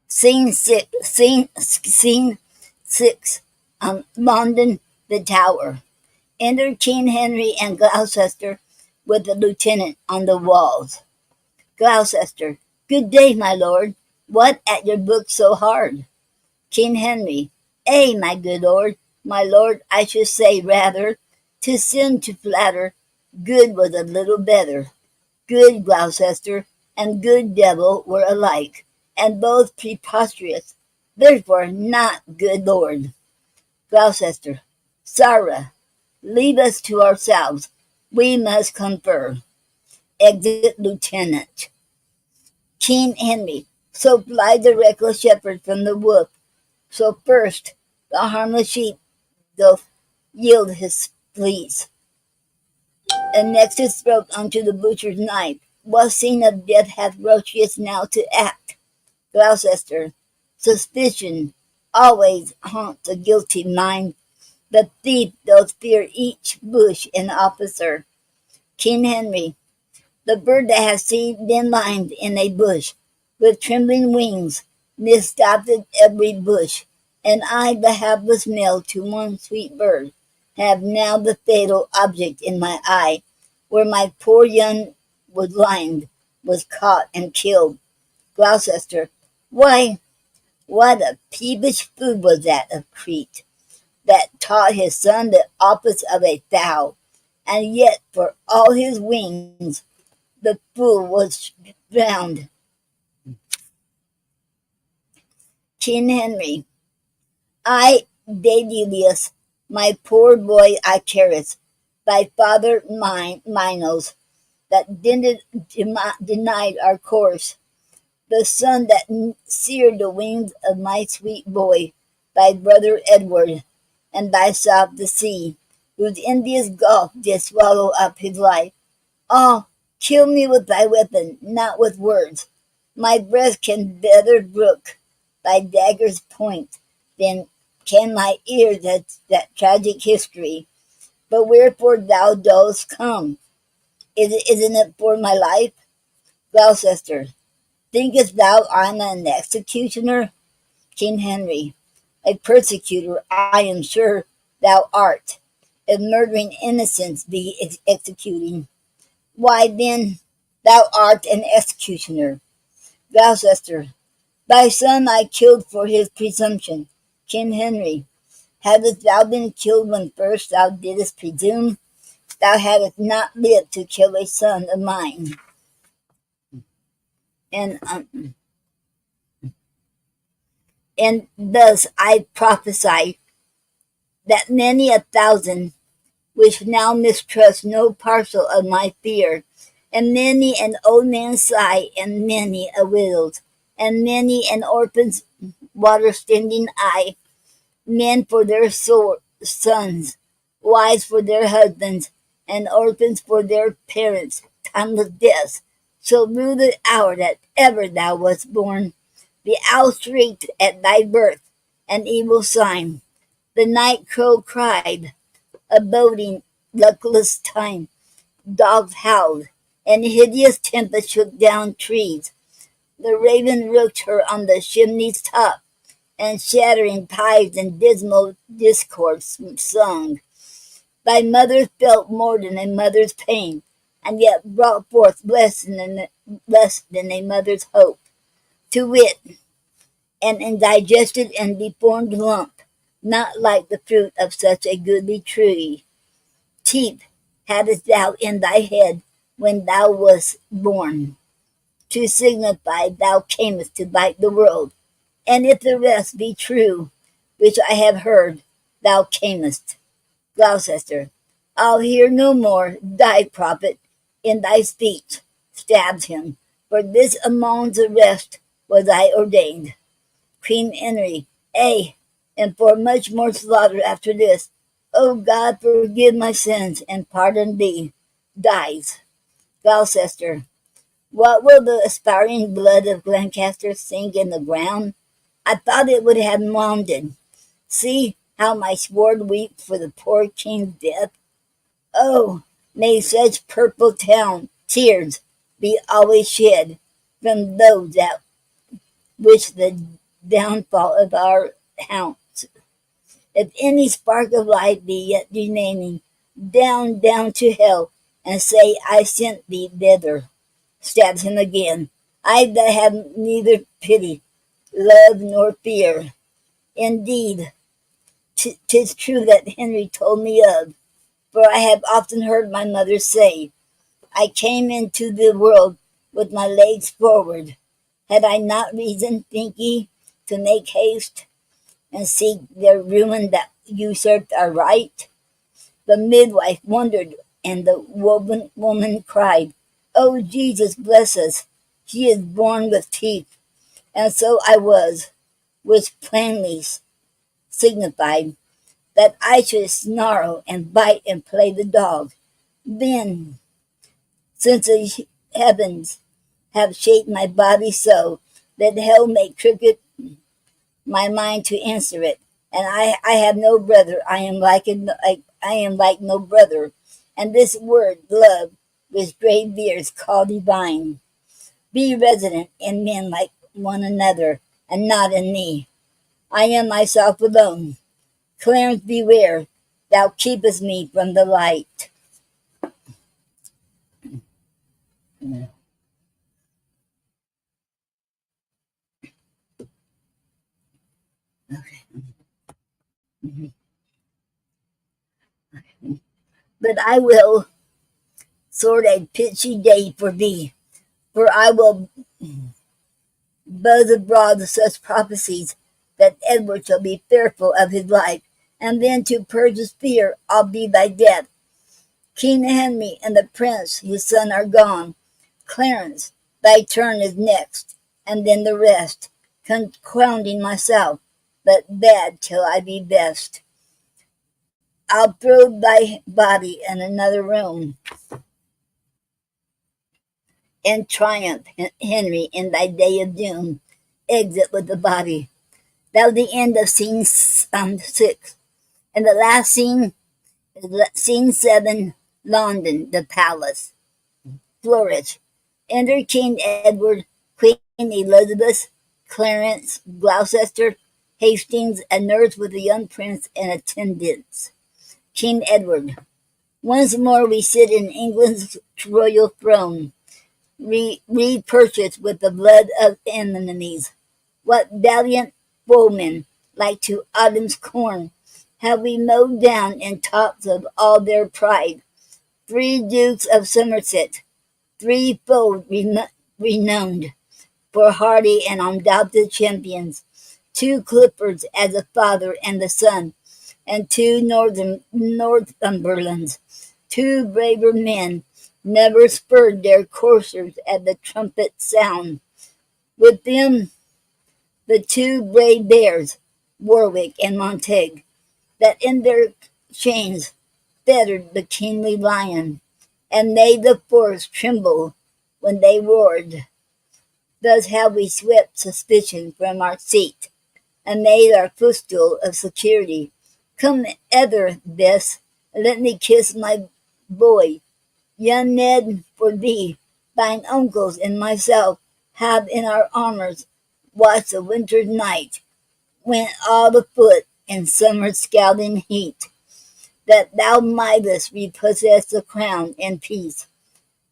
Scene 6. London, the Tower. Enter King Henry and Gloucester with the lieutenant on the walls. Gloucester. Good day, my lord. What at your book so hard? King Henry. Ay, my good lord, my lord, I should say rather, to sin to flatter, good was a little better. Good Gloucester and good devil were alike, and both preposterous, therefore not good lord. Gloucester. Sarah, leave us to ourselves, we must confer. Exit lieutenant. King Henry. So fly the reckless shepherd from the wolf. So first the harmless sheep doth yield his fleece, and next his throat unto the butcher's knife. What scene of death hath Rotius now to act? Gloucester. Suspicion always haunts a guilty mind. The thief doth fear each bush and officer. King Henry. The bird that has been lined in a bush, with trembling wings, misdoubted every bush, and I, the hapless male to one sweet bird, have now the fatal object in my eye, where my poor young was lined, was caught and killed. Gloucester. Why, what a peevish fool was that of Crete, that taught his son the office of a fowl, and yet for all his wings the fool was drowned. King Henry. I, Daedalus, my poor boy Icarus, thy father Minos, that denied our course, the sun that seared the wings of my sweet boy, thy brother Edward, and thyself the sea, whose envious gulf did swallow up his life. Ah, kill me with thy weapon, not with words. My breast can better brook thy dagger's point than can my ear that tragic history. But wherefore thou dost come? Isn't it for my life? Gloucester. Thinkest thou I'm an executioner? King Henry. A persecutor, I am sure thou art, if murdering innocents be executing. Why then, thou art an executioner. Gloucester. Thy son I killed for his presumption. King Henry. Hadst thou been killed when first thou didst presume, thou hadst not lived to kill a son of mine. And thus I prophesy that many a thousand which now mistrust no parcel of my fear, and many an old man's sigh, and many a widow's, and many an orphan's water-standing eye, men for their sons, wives for their husbands, and orphans for their parents, timeless deaths, shall rue the hour that ever thou wast born. The owl shrieked at thy birth, an evil sign. The night crow cried, a boding luckless time. Dogs howled, and hideous tempest shook down trees. The raven rooked her on the chimney's top, and shattering pipes and dismal discords sung. Thy mother felt more than a mother's pain, and yet brought forth less than a mother's hope, to wit, an indigested and deformed lump, not like the fruit of such a goodly tree. Teeth hadst thou in thy head when thou wast born, to signify thou camest to bite the world. And if the rest be true, which I have heard, thou camest. Gloucester. I'll hear no more thy prophet in thy speech. Stabs him. For this amongst the rest was I ordained. Queen Henry. Ay, and for much more slaughter after this. O God, forgive my sins and pardon thee. Dies. Gloucester. What will the aspiring blood of Lancaster sink in the ground? I thought it would have mounded. See how my sword weeps for the poor king's death. Oh, may such purple tears be always shed from those that wish the downfall of our house. If any spark of life be yet remaining, down to hell, and say I sent thee thither. Stabs him again. I that have neither pity, love, nor fear. Indeed, 'tis true that Henry told me of, for I have often heard my mother say, I came into the world with my legs forward. Had I not reason, think ye, to make haste and seek their ruin that usurped our right? The midwife wondered, and the woman cried, O Jesus, bless us! She is born with teeth. And so I was, which plainly signified that I should snarl and bite and play the dog. Then, since the heavens have shaped my body so that hell may crooked my mind to answer it, and I have no brother, I am like no brother, and this word love, which great beards call divine, be resident in men like one another, and not in me. I am myself alone. Clarence, beware, thou keepest me from the light. But I will sort a pitchy day for thee, for I will buzz abroad such prophecies that Edward shall be fearful of his life, and then to purge his fear, I'll be thy death. King Henry and the prince his son are gone. Clarence, thy turn is next, and then the rest, confounding myself, but bad till I be best. I'll throw thy body in another room, in triumph, Henry, in thy day of doom. Exit with the body. That was the end of scene 6. And the last scene is scene 7, London, the palace. Flourish. Enter King Edward, Queen Elizabeth, Clarence, Gloucester, Hastings, and nurse with the young prince and attendants. King Edward. Once more we sit in England's royal throne, repurchased with the blood of enemies. What valiant foemen, like to autumn's corn, have we mowed down in tops of all their pride. 3 Dukes of Somerset, 3 foes renowned for hardy and undoubted champions, 2 Cliffords as the father and the son, and 2 Northumberlands, 2 braver men, never spurred their coursers at the trumpet sound. With them the 2 brave bears, Warwick and Montague, that in their chains fettered the kingly lion, and made the forest tremble when they roared. Thus have we swept suspicion from our seat, and made our footstool of security. Come hither, Bess, and let me kiss my boy. Young Ned, for thee, thine uncles and myself have in our armors watched the winter's night, went all afoot in summer's scalding heat, that thou mightest repossess the crown in peace.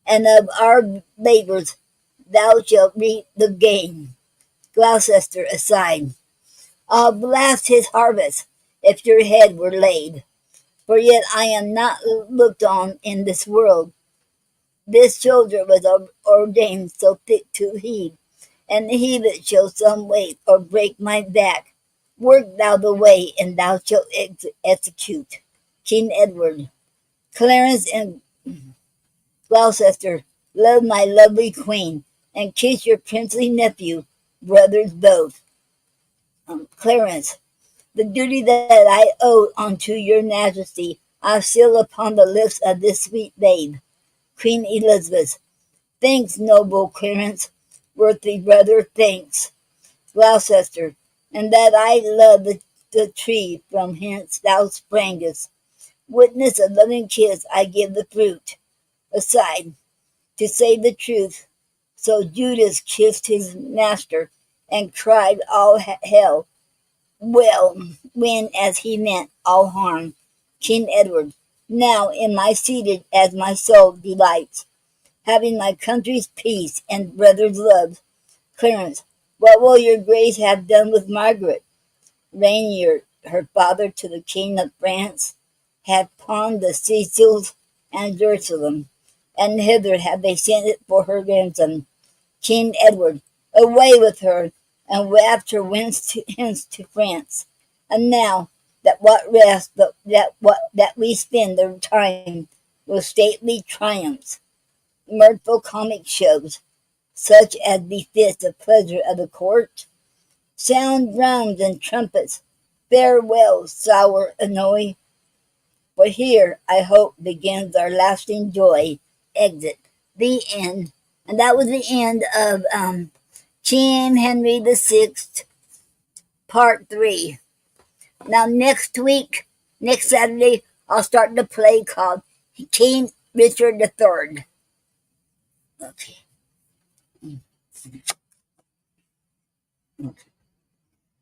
and of our labors thou shalt reap the gain. Gloucester aside. Ah, blast his harvest, if your head were laid. For yet I am not looked on in this world. This shoulder was ordained so thick to heave, and heave it shall some weight, or break my back. Work thou the way, and thou shalt execute. King Edward. Clarence and Gloucester, love my lovely queen, and kiss your princely nephew, brothers both. Clarence, the duty that I owe unto your majesty, I seal upon the lips of this sweet babe. Queen Elizabeth, thanks, noble Clarence, worthy brother, thanks. Gloucester, and that I love the tree from hence thou sprangest. Witness a loving kiss, I give the fruit. Aside, to say the truth, so Judas kissed his master, and cried all hell, well, when as he meant all harm. King Edward, now am I seated as my soul delights, having my country's peace and brother's love. Clarence, what will your grace have done with Margaret? Rainier, her father, to the king of France, hath pawned the Sicils and Jerusalem, and hither have they sent it for her ransom. King Edward, away with her, and waft her hence to France. And now that what rest, but that we spend the time with stately triumphs, mirthful comic shows, such as befits the pleasure of the court. Sound drums and trumpets, farewell, sour annoy, for here, I hope, begins our lasting joy. Exit. The end. And that was the end of King Henry VI, Part 3. Now, next week, next Saturday, I'll start the play called King Richard III. Okay.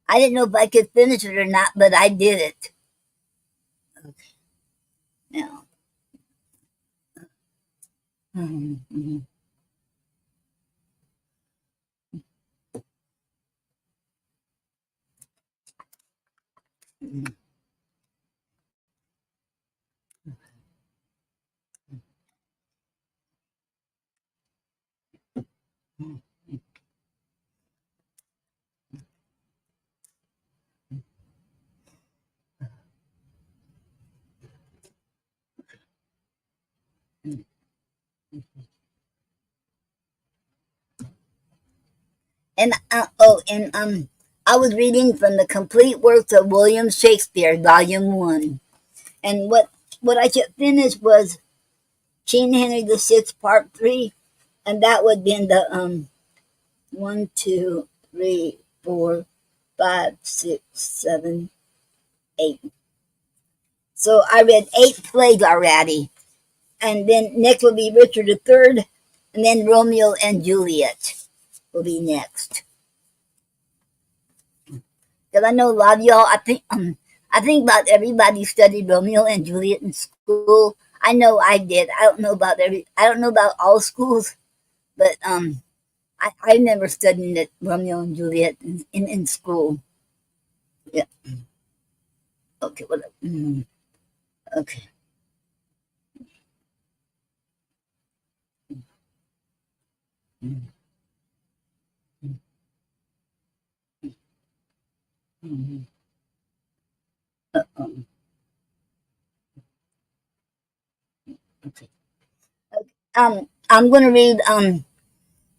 I didn't know if I could finish it or not, but I did it. Okay. Now. Mm-hmm. Mm-hmm. And I was reading from the complete works of William Shakespeare, Volume 1. And what I just finished was King Henry VI, Part 3, and that would be in the 1, 2, 3, 4, 5, 6, 7, 8. So I read 8 plays already, and then next will be Richard III, and then Romeo and Juliet will be next. Because I know a lot of y'all, I think about everybody studied Romeo and Juliet in school. I know I did. I don't know about all schools, but I never studied it, Romeo and Juliet in school. Yeah. Okay. What? Okay. Mm, mm, um, okay. I'm going to read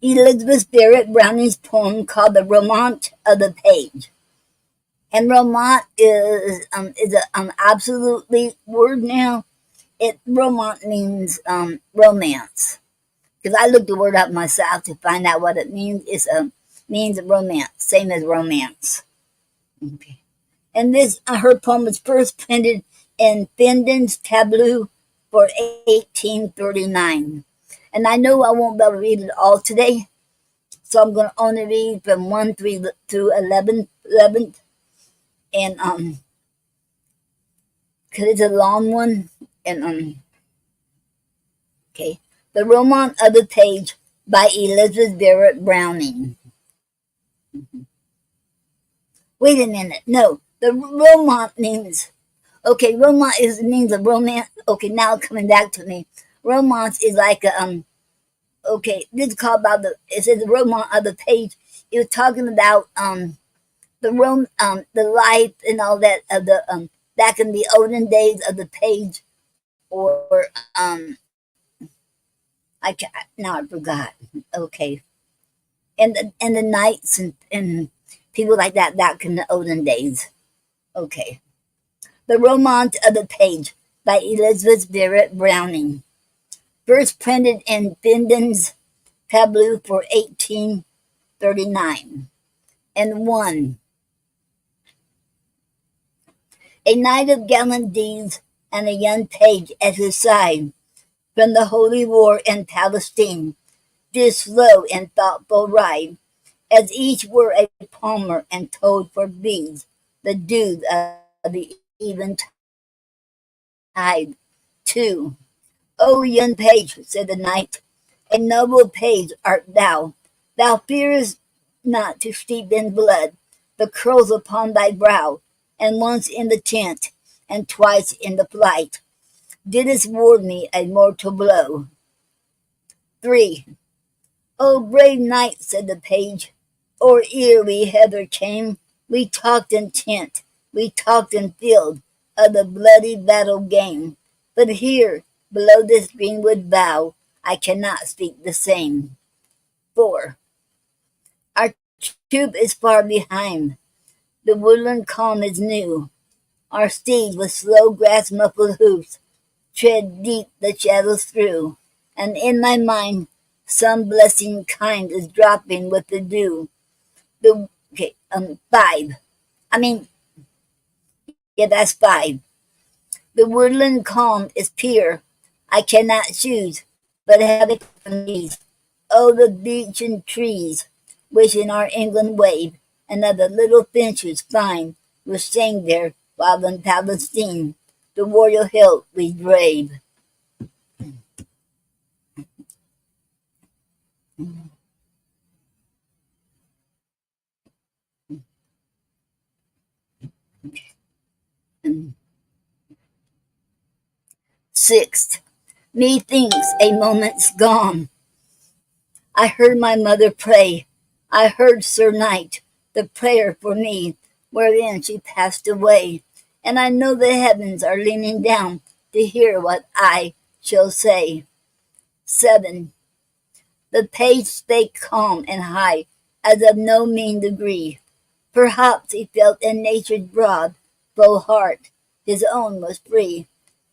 Elizabeth Barrett Browning's poem called "The Romaunt of the Page." And romaunt is a absolutely word now. It romaunt means romance. Because I looked the word up myself to find out what it means. It means romance, same as romance. Okay. And this her poem was first printed in Fenden's Tableau for 1839. And I know I won't be able to read it all today, so I'm going to only read from 1 through 11, and because it's a long one, and okay. The Romance of the Page by Elizabeth Barrett Browning. Wait a minute. No, the romance means, okay, means a romance. Okay, now it's coming back to me. Romance is like a, okay, this is called about it says the romance of the page. It was talking about, the life and all that of the, back in the olden days of the page, or, now I forgot. Okay. And the knights and people like that back in the olden days. Okay. The Romance of the Page by Elizabeth Barrett Browning. First printed in Finden's Tableau for 1839. And 1. A knight of gallant deeds and a young page at his side from the holy war in Palestine did slow and thoughtful ride, as each were a palmer and told for beads the dews of the eventide. 2. O young page, said the knight, a noble page art thou. Thou fearest not to steep in blood the curls upon thy brow, and once in the tent, and twice in the flight, didst ward me a mortal blow. 3. O brave knight, said the page, or ere we hither came, we talked in tent, we talked in field, of the bloody battle game. But here, below this greenwood bough, I cannot speak the same. 4. Our troop is far behind, the woodland calm is new. Our steeds with slow grass muffled hoofs tread deep the shadows through, and in my mind some blessing kind is dropping with the dew. 5. I mean, yeah, that's 5. The woodland calm is pure. I cannot choose, but have it from these. Oh, the beechen trees, which in our England wave, and of the little finches fine, which sing there, while in Palestine, the royal hill we brave. Sixth, methinks a moment's gone. I heard my mother pray. I heard, Sir Knight, the prayer for me, wherein she passed away. And I know the heavens are leaning down to hear what I shall say. 7. The page spake calm and high, as of no mean degree. Perhaps he felt in nature's broad, full heart, his own was free.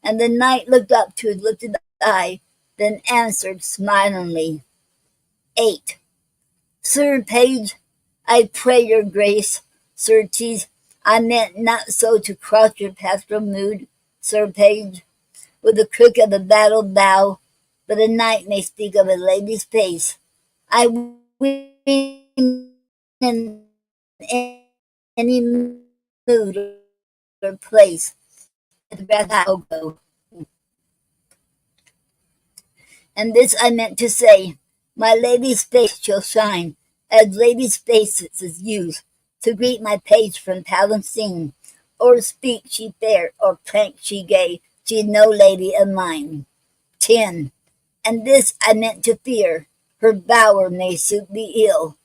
And the knight looked up to his lifted eye, then answered smilingly. 8. Sir Page, I pray your grace, certes, I meant not so to cross your pastoral mood, Sir Page, with the crook of the battle bow, but a knight may speak of a lady's face. I win in any mood or place, at the breath I'll go. And this I meant to say, my lady's face shall shine, as ladies' faces use, to greet my page from Palestine, or speak she fair, or prank she gay, she's no lady of mine. 10. And this I meant to fear, her bower may suit be ill,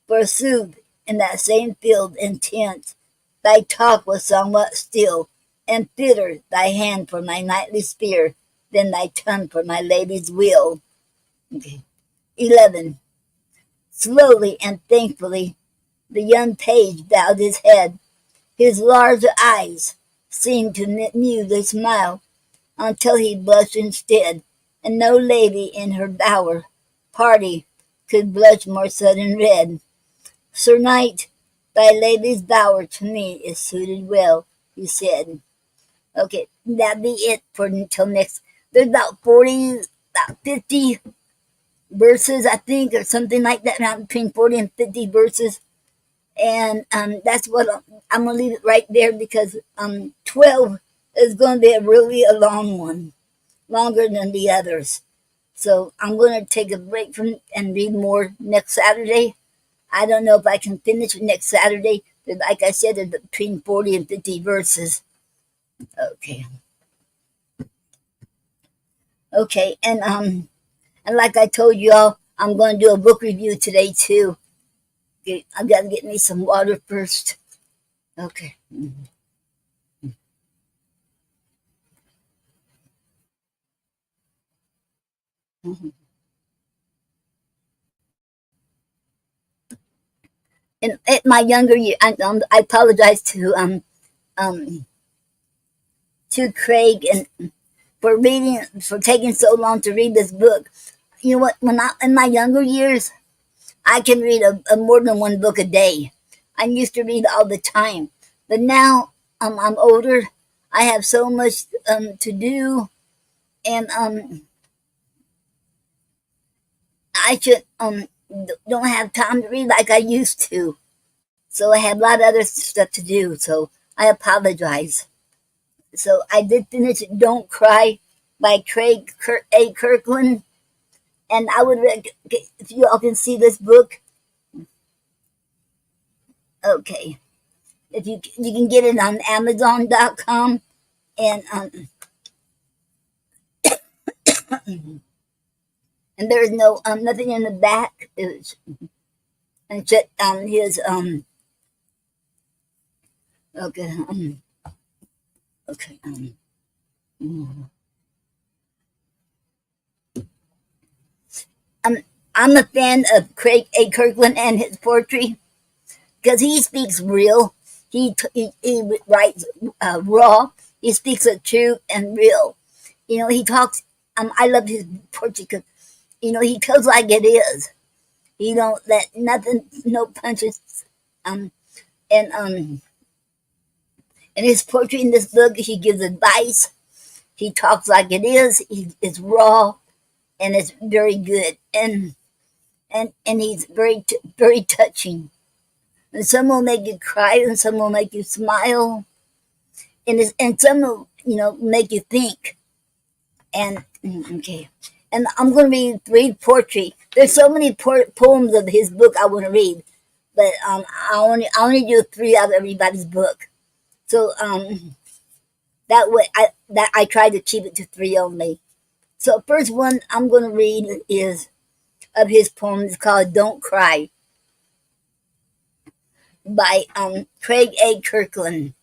forsooth, in that same field and tent, thy talk was somewhat still, and fitter thy hand for my knightly spear, than thy tongue for my lady's will. Okay. 11. Slowly and thankfully, the young page bowed his head. His large eyes seemed to muse a smile, until he blushed instead, and no lady in her bower party could blush more sudden red. Sir Knight, thy lady's bower to me is suited well, he said. Okay, that'd be it for until next. There's about 50 verses, I think, or something like that, around between 40 and 50 verses. And that's what I'm going to leave it right there, because 12 is going to be a really long one, longer than the others. So I'm going to take a break from and read more next Saturday. I don't know if I can finish next Saturday, but like I said, it's between 40 and 50 verses. Okay. Okay, and like I told you all, I'm going to do a book review today too. Okay, I've got to get me some water first. Okay. Mhm. In at my younger year, I apologize um to Craig and for taking so long to read this book. You know what? When I in my younger years, I can read a more than one book a day. I used to read all the time, but now I'm older. I have so much to do, and I should don't have time to read like I used to. So I have a lot of other stuff to do. So I apologize. So I did finish "Don't Cry" by A. Kirkland, and I would if you all can see this book. Okay, if you can get it on Amazon.com, and and there is no nothing in the back. It's and just his okay okay mm. um I'm a fan of Craig A. Kirkland and his poetry because he speaks real. He writes raw. He speaks the truth and real. You know, he talks. I love his poetry because he tells like it is. He don't let nothing, no punches. Um, and in his poetry in this book, he gives advice. He talks like it is. It's raw and it's very good. And he's very touching. And some will make you cry, and some will make you smile, and some will make you think. And okay, and I'm going to read poetry. There's so many poems of his book I want to read, but I only do three out of everybody's book. So that way I try to keep it to three only. So first one I'm going to read is of his poems called "Don't Cry" by Craig A. Kirkland.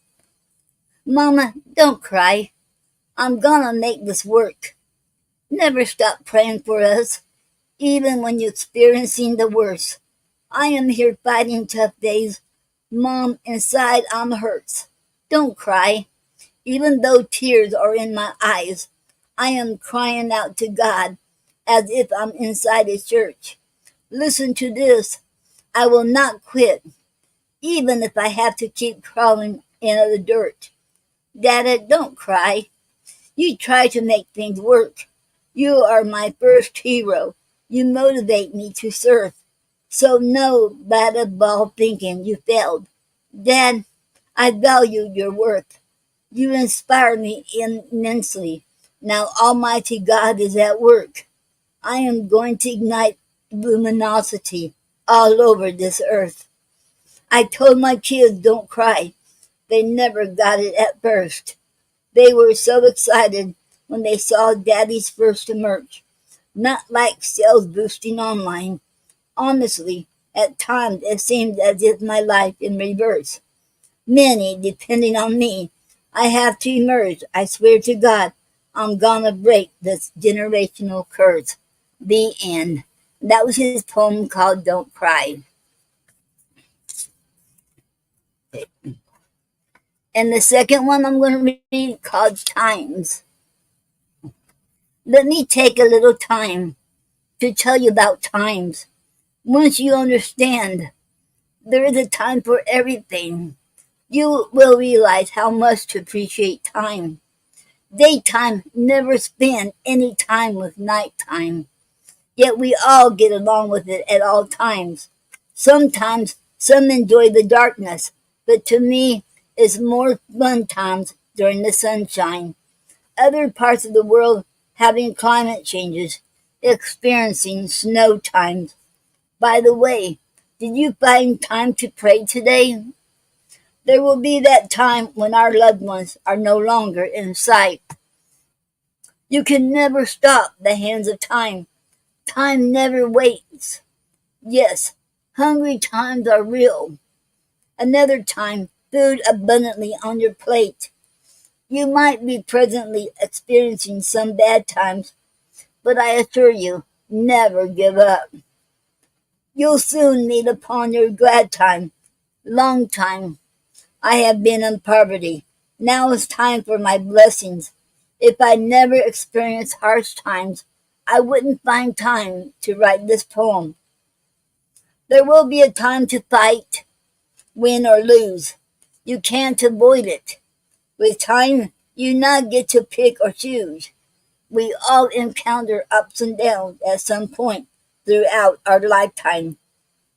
Mama, don't cry. I'm gonna make this work. Never stop praying for us, even when you're experiencing the worst. I am here fighting tough days. Mom, inside I'm hurt. Don't cry. Even though tears are in my eyes, I am crying out to God as if I'm inside a church. Listen to this. I will not quit, even if I have to keep crawling in the dirt. Dada, don't cry. You try to make things work. You are my first hero. You motivate me to surf. So no bad ball thinking you failed. Dad, I value your worth. You inspire me immensely. Now Almighty God is at work. I am going to ignite luminosity all over this earth. I told my kids don't cry. They never got it at first. They were so excited when they saw Daddy's first emerge. Not like sales boosting online. Honestly, at times it seemed as if my life in reverse. Many depending on me. I have to emerge. I swear to God, I'm gonna break this generational curse. The end. That was his poem called "Don't Cry." And the second one I'm going to read called "Times." Let me take a little time to tell you about times. Once you understand, there is a time for everything. You will realize how much to appreciate time. Daytime never spend any time with nighttime. Yet we all get along with it at all times. Sometimes some enjoy the darkness, but to me, it's more fun times during the sunshine. Other parts of the world having climate changes. experiencing snow times. By the way, did you find time to pray today? There will be that time when our loved ones are no longer in sight. You can never stop the hands of time. Time never waits. Yes, hungry times are real. Another time, food abundantly on your plate. You might be presently experiencing some bad times, but I assure you, never give up. You'll soon meet upon your glad time. Long time I have been in poverty. Now is time for my blessings. If I never experienced harsh times, I wouldn't find time to write this poem. There will be a time to fight, win or lose. You can't avoid it. With time, you not get to pick or choose. We all encounter ups and downs at some point throughout our lifetime.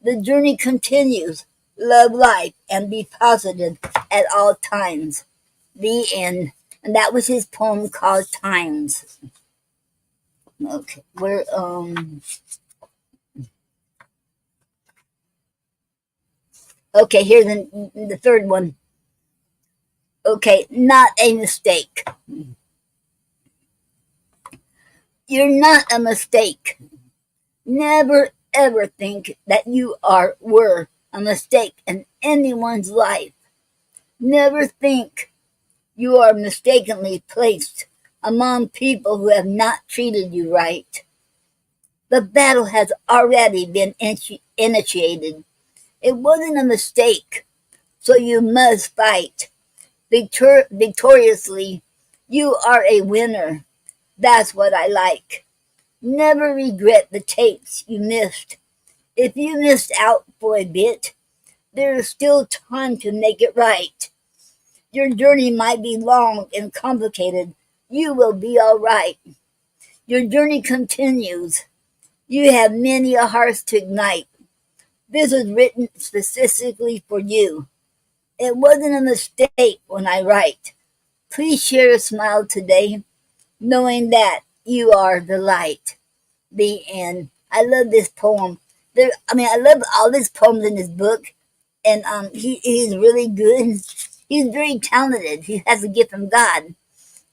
The journey continues. Love life and be positive at all times. The end. And that was his poem called Times. Okay, okay, here's the third one. Okay, not a mistake. You're not a mistake. Never ever think that you were a mistake in anyone's life. Never think you are mistakenly placed among people who have not treated you right. The battle has already been initiated. It wasn't a mistake, so you must fight. Victoriously, you are a winner. That's what I like. Never regret the tapes you missed. If you missed out for a bit, there is still time to make it right. Your journey might be long and complicated. You will be all right. Your journey continues. You have many a hearts to ignite. This was written specifically for you. It wasn't a mistake when I write. Please share a smile today, knowing that you are the light. The end. I love this poem. I love all these poems in this book, and he's really good. He's very talented. He has a gift from God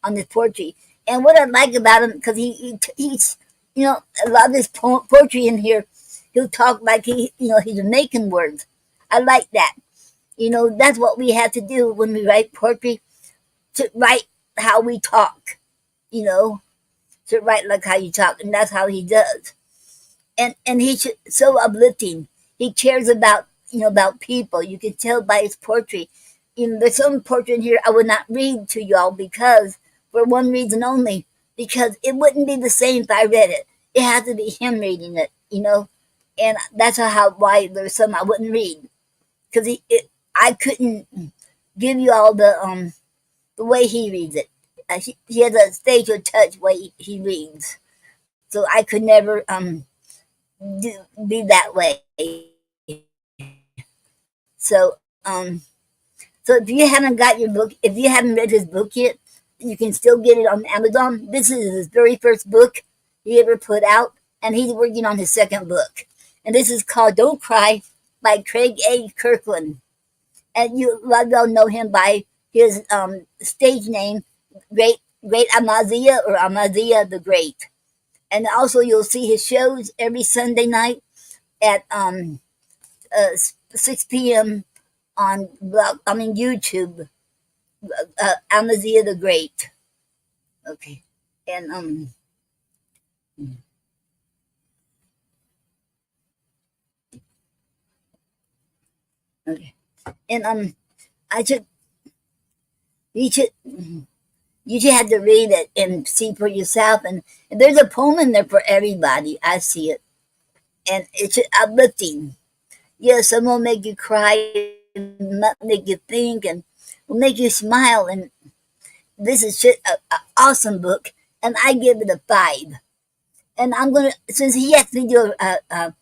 on this poetry. And what I like about him, because he's, a lot of this poetry in here, he'll talk like he's making words. I like that. That's what we have to do when we write poetry, to write how we talk, you know, to write like how you talk. And that's how he does. And he's so uplifting. He cares about, about people. You can tell by his poetry. There's some poetry in here I would not read to y'all because, for one reason only, because it wouldn't be the same if I read it. It has to be him reading it. And that's why there's some I wouldn't read, because I couldn't give you all the way he reads it. He has a stage of touch way he reads, so I could never be that way. So so if you haven't got your book, if you haven't read his book yet, you can still get it on Amazon. This is his very first book he ever put out, and he's working on his second book. And this is called Don't Cry by Craig A. Kirkland. And a lot of y'all know him by his stage name, Great Amaziah, or Amaziah the Great. And also you'll see his shows every Sunday night at 6 p.m. on YouTube, Amaziah the Great. Okay. And okay. And I should you should you should have to read it and see for yourself. And there's a poem in there for everybody. I see it, and it's uplifting. Yeah, some will make you cry, make you think, and will make you smile. And this is an awesome book, and I give it a 5. And I'm gonna, since he asked me to do a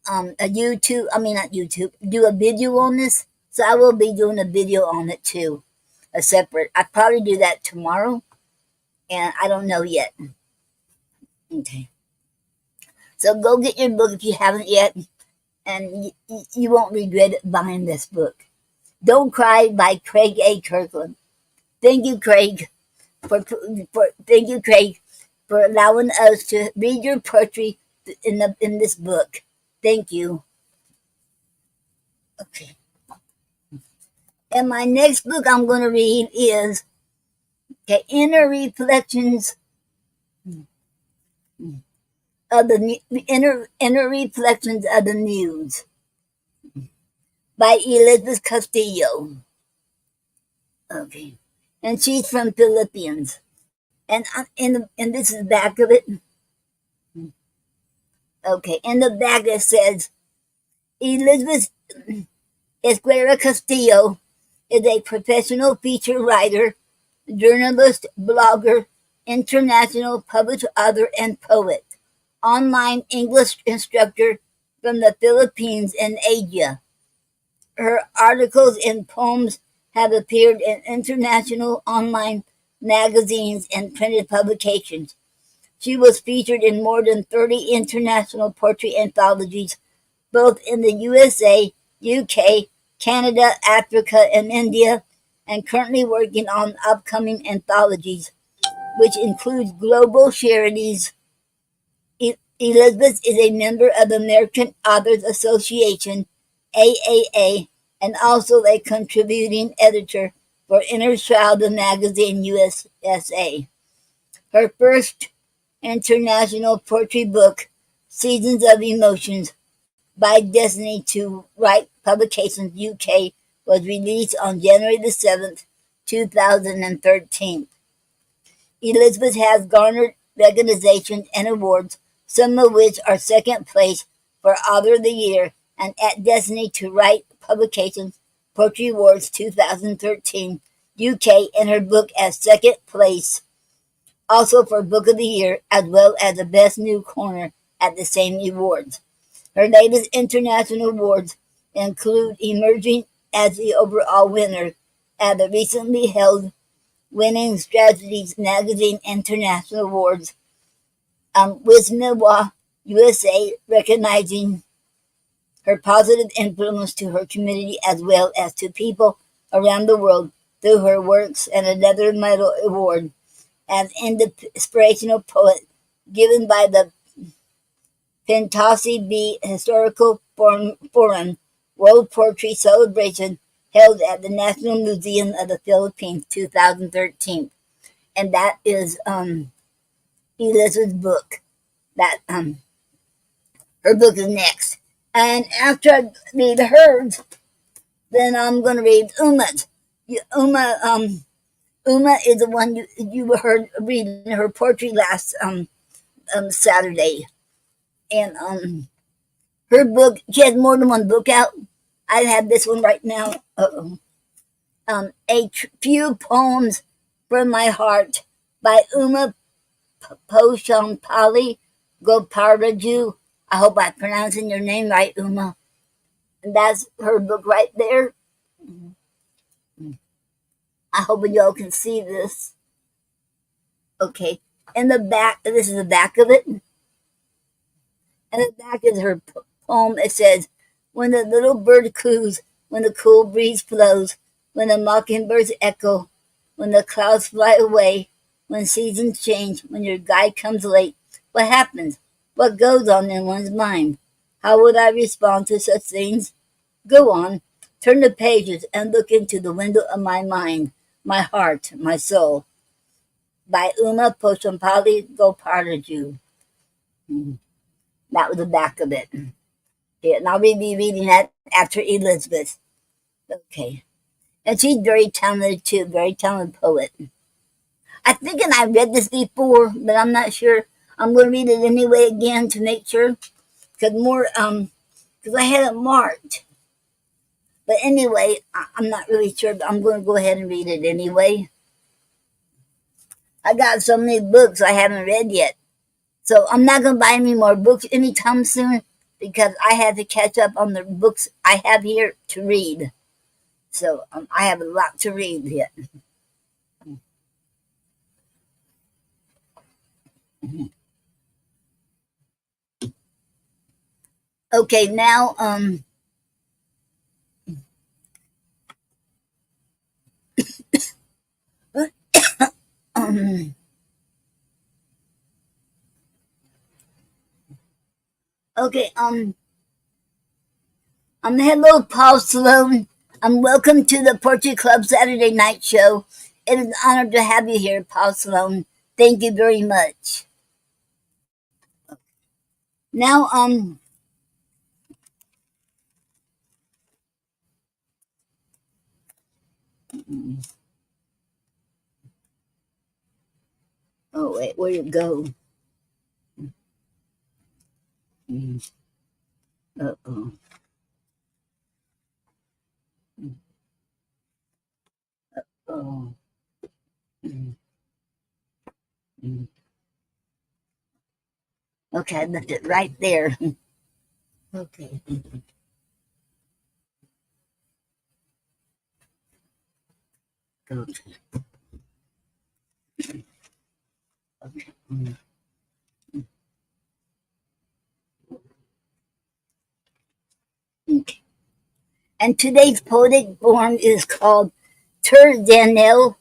YouTube, not YouTube, do a video on this, so I will be doing a video on it too, a separate. I probably do that tomorrow, and I don't know yet. Okay. So go get your book if you haven't yet, and you won't regret buying this book. Don't Cry by Craig A. Kirkland. Thank you, Craig, thank you, Craig, for allowing us to read your poetry in this book. Thank you. Okay. And my next book I'm going to read is the Inner Reflections of the Muse by Elizabeth Castillo. Okay, and she's from Philippines. And and this is the back of it. Okay, in the back it says Elizabeth Esquera Castillo is a professional feature writer, journalist, blogger, international published author, and poet. Online English instructor from the Philippines and Asia. Her articles and poems have appeared in international online magazines and printed publications. She was featured in more than 30 international poetry anthologies, both in the USA, UK, Canada, Africa, and India, and currently working on upcoming anthologies, which includes global charities. Elizabeth is a member of the American Authors Association, AAA, and also a contributing editor for Inner Child, the magazine USA. Her first international poetry book, Seasons of Emotions, by Destiny to Write Publications UK, was released on January the 7th, 2013. Elizabeth has garnered recognition and awards, some of which are second place for Author of the Year and at Destiny to Write Publications Poetry Awards 2013 UK, and her book as second place also for Book of the Year, as well as the Best New Corner at the same awards. Her latest international awards include emerging as the overall winner at the recently held Winning Strategies Magazine International Awards, Wisniwa, USA, recognizing her positive influence to her community as well as to people around the world through her works, and another medal award as inspirational poet given by the Pentasi B Historical Forum World Poetry Celebration held at the National Museum of the Philippines 2013. And that is Elizabeth's book. That her book is next. And after I read hers, then I'm gonna read Uma's. Uma is the one you heard reading her poetry last Saturday. And her book, she has more than one book out. I have this one right now. A Few Poems from My Heart by Uma Poshampali Goparaju. I hope I'm pronouncing your name right, Uma. And that's her book right there. I hope y'all can see this. Okay. In the back, this is the back of it. And the back is her poem. It says, when the little bird coos, when the cool breeze flows, when the mockingbirds echo, when the clouds fly away, when seasons change, when your guide comes late, what happens? What goes on in one's mind? How would I respond to such things? Go on, turn the pages and look into the window of my mind, my heart, my soul. By Uma Poshampali Goparaju. That was the back of it. Yeah, and I'll be reading that after Elizabeth. Okay. And she's very talented too, very talented poet. I think and I read this before, but I'm not sure. I'm going to read it anyway again to make sure, because I had it marked. But anyway, I'm not really sure, but I'm going to go ahead and read it anyway. I got so many books I haven't read yet. So I'm not going to buy any more books anytime soon because I have to catch up on the books I have here to read. So I have a lot to read yet. Okay, now um okay, hello, Paul Sloan. Welcome to the Poetry Club Saturday Night Show. It is an honor to have you here, Paul Sloan. Thank you very much. Now, oh wait, where'd it go? Uh-oh. Oh. Okay, I left it right there. Okay. Okay. Okay. Okay. And today's poetic form is called Terzanel.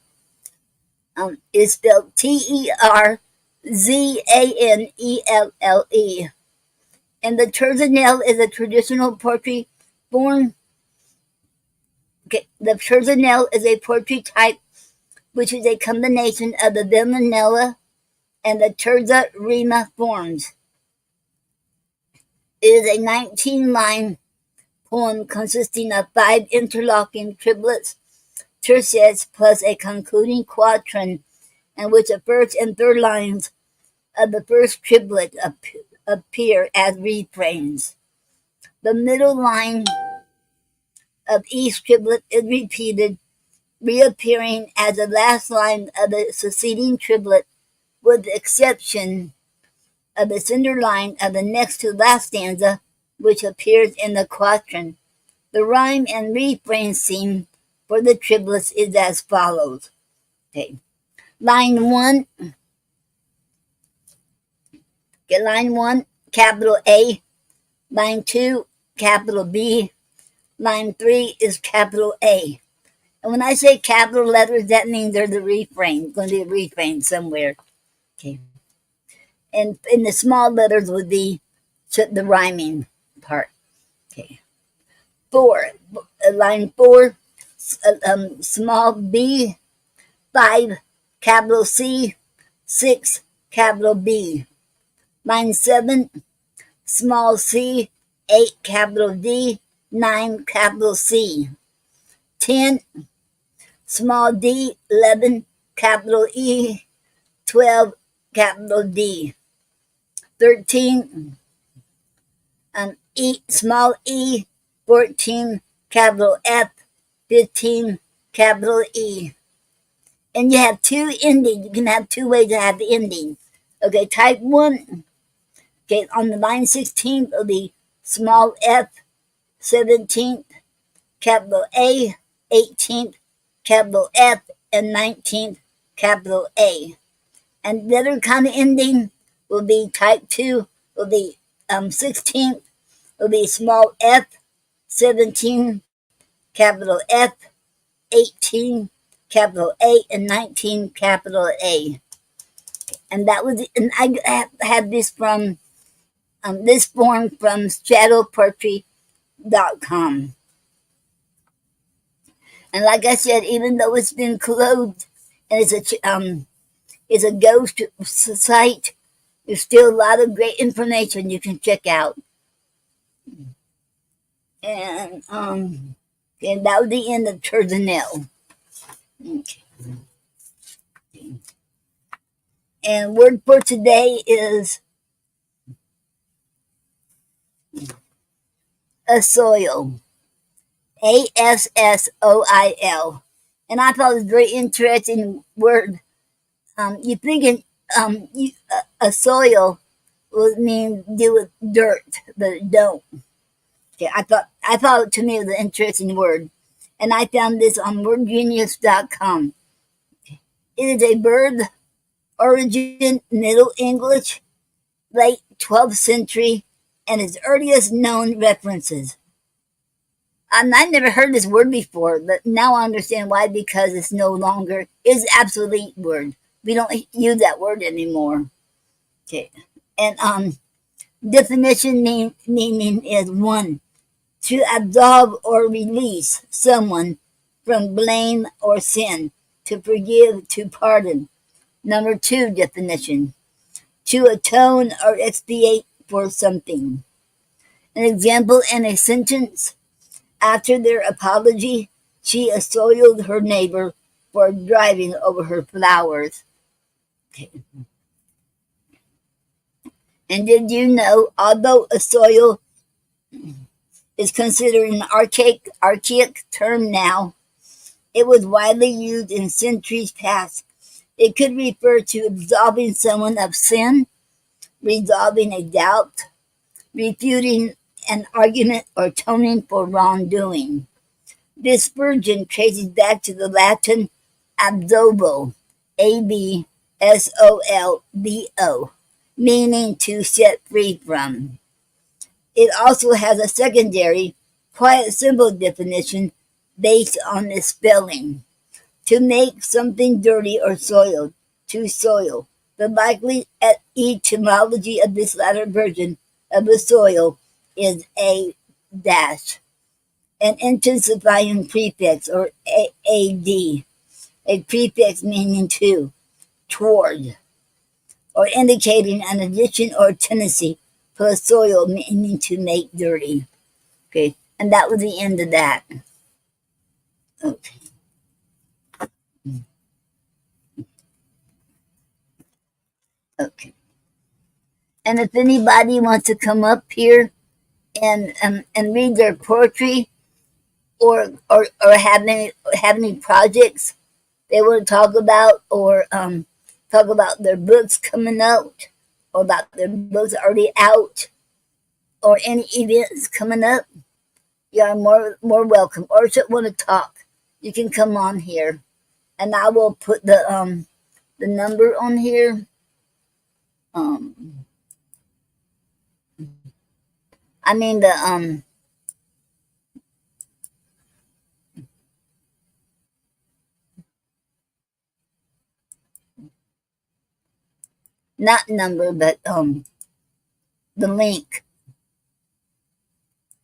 Is spelled Terzanelle. And the Terzanel is a traditional poetry form. Okay. The Terzanel is a poetry type which is a combination of the Villanella and the terza rima forms. It is a 19-line poem consisting of 5 interlocking triplets, tercets, plus a concluding quatrain in which the first and third lines of the first triplet appear as refrains. The middle line of each triplet is repeated, reappearing as the last line of the succeeding triplet, with the exception of the center line of the next to last stanza, which appears in the quatrain. The rhyme and refrain scheme for the triplets is as follows. Okay. Line 1, line 1, capital A. Line 2, capital B. Line 3 is capital A. And when I say capital letters, that means there's a refrain, going to be a refrain somewhere. Okay. And in the small letters would be the rhyming part. Okay. 4, line 4, small b, 5, capital C, 6, capital B. Line 7, small c, 8, capital D, 9, capital C. 10, small d, 11, capital E, 12, capital D. 13, small e, 14, capital F, 15, capital E. And you have 2 endings. You can have 2 ways to have the ending. Okay, type 1. Okay, on the line 16th will be small f, 17th, capital A, 18th, capital F, and 19th, capital A. And the other kind of ending will be type 2, will be 16th, will be small f, 17, capital F, 18, capital A, and 19, capital A. And that was, and I had this from this form from shadowpoetry.com. And like I said, even though it's been closed and it's a ghost site, there's still a lot of great information you can check out. And that was the end of Terzanel. Okay. And word for today is assoil. ASSOIL. And I thought it was a very interesting word. You think a soil would mean deal with dirt, but it don't. Okay, I thought to me it was an interesting word. And I found this on wordgenius.com. It is a bird, origin Middle English, late 12th century, and its earliest known references. I've never heard this word before, but now I understand why, because it's no longer is obsolete word. We don't use that word anymore. Okay. And definition meaning is one, to absolve or release someone from blame or sin, to forgive, to pardon. Number two definition, to atone or expiate for something. An example in a sentence, after their apology, she assoiled her neighbor for driving over her flowers. Okay. And did you know, although assoil is considered an archaic term now, it was widely used in centuries past. It could refer to absolving someone of sin, resolving a doubt, refuting an argument, or atoning for wrongdoing. This version traces back to the Latin absolvo, A-B-S-O-L-V-O, meaning to set free from. It also has a secondary, quite simple definition based on the spelling. To make something dirty or soiled, to soil. The likely etymology of this latter version of the soil is a dash, an intensifying prefix, or ad, a prefix meaning to, toward, or indicating an addition or tendency, plus soil meaning to make dirty. Okay, and that was the end of that. Okay. Okay. And if anybody wants to come up here and read their poetry, or have any projects they want to talk about, or talk about their books coming out, or about their books already out, or any events coming up, you are more welcome. Or if you want to talk, you can come on here, and I will put the number on here. Um, I mean the not number, but the link.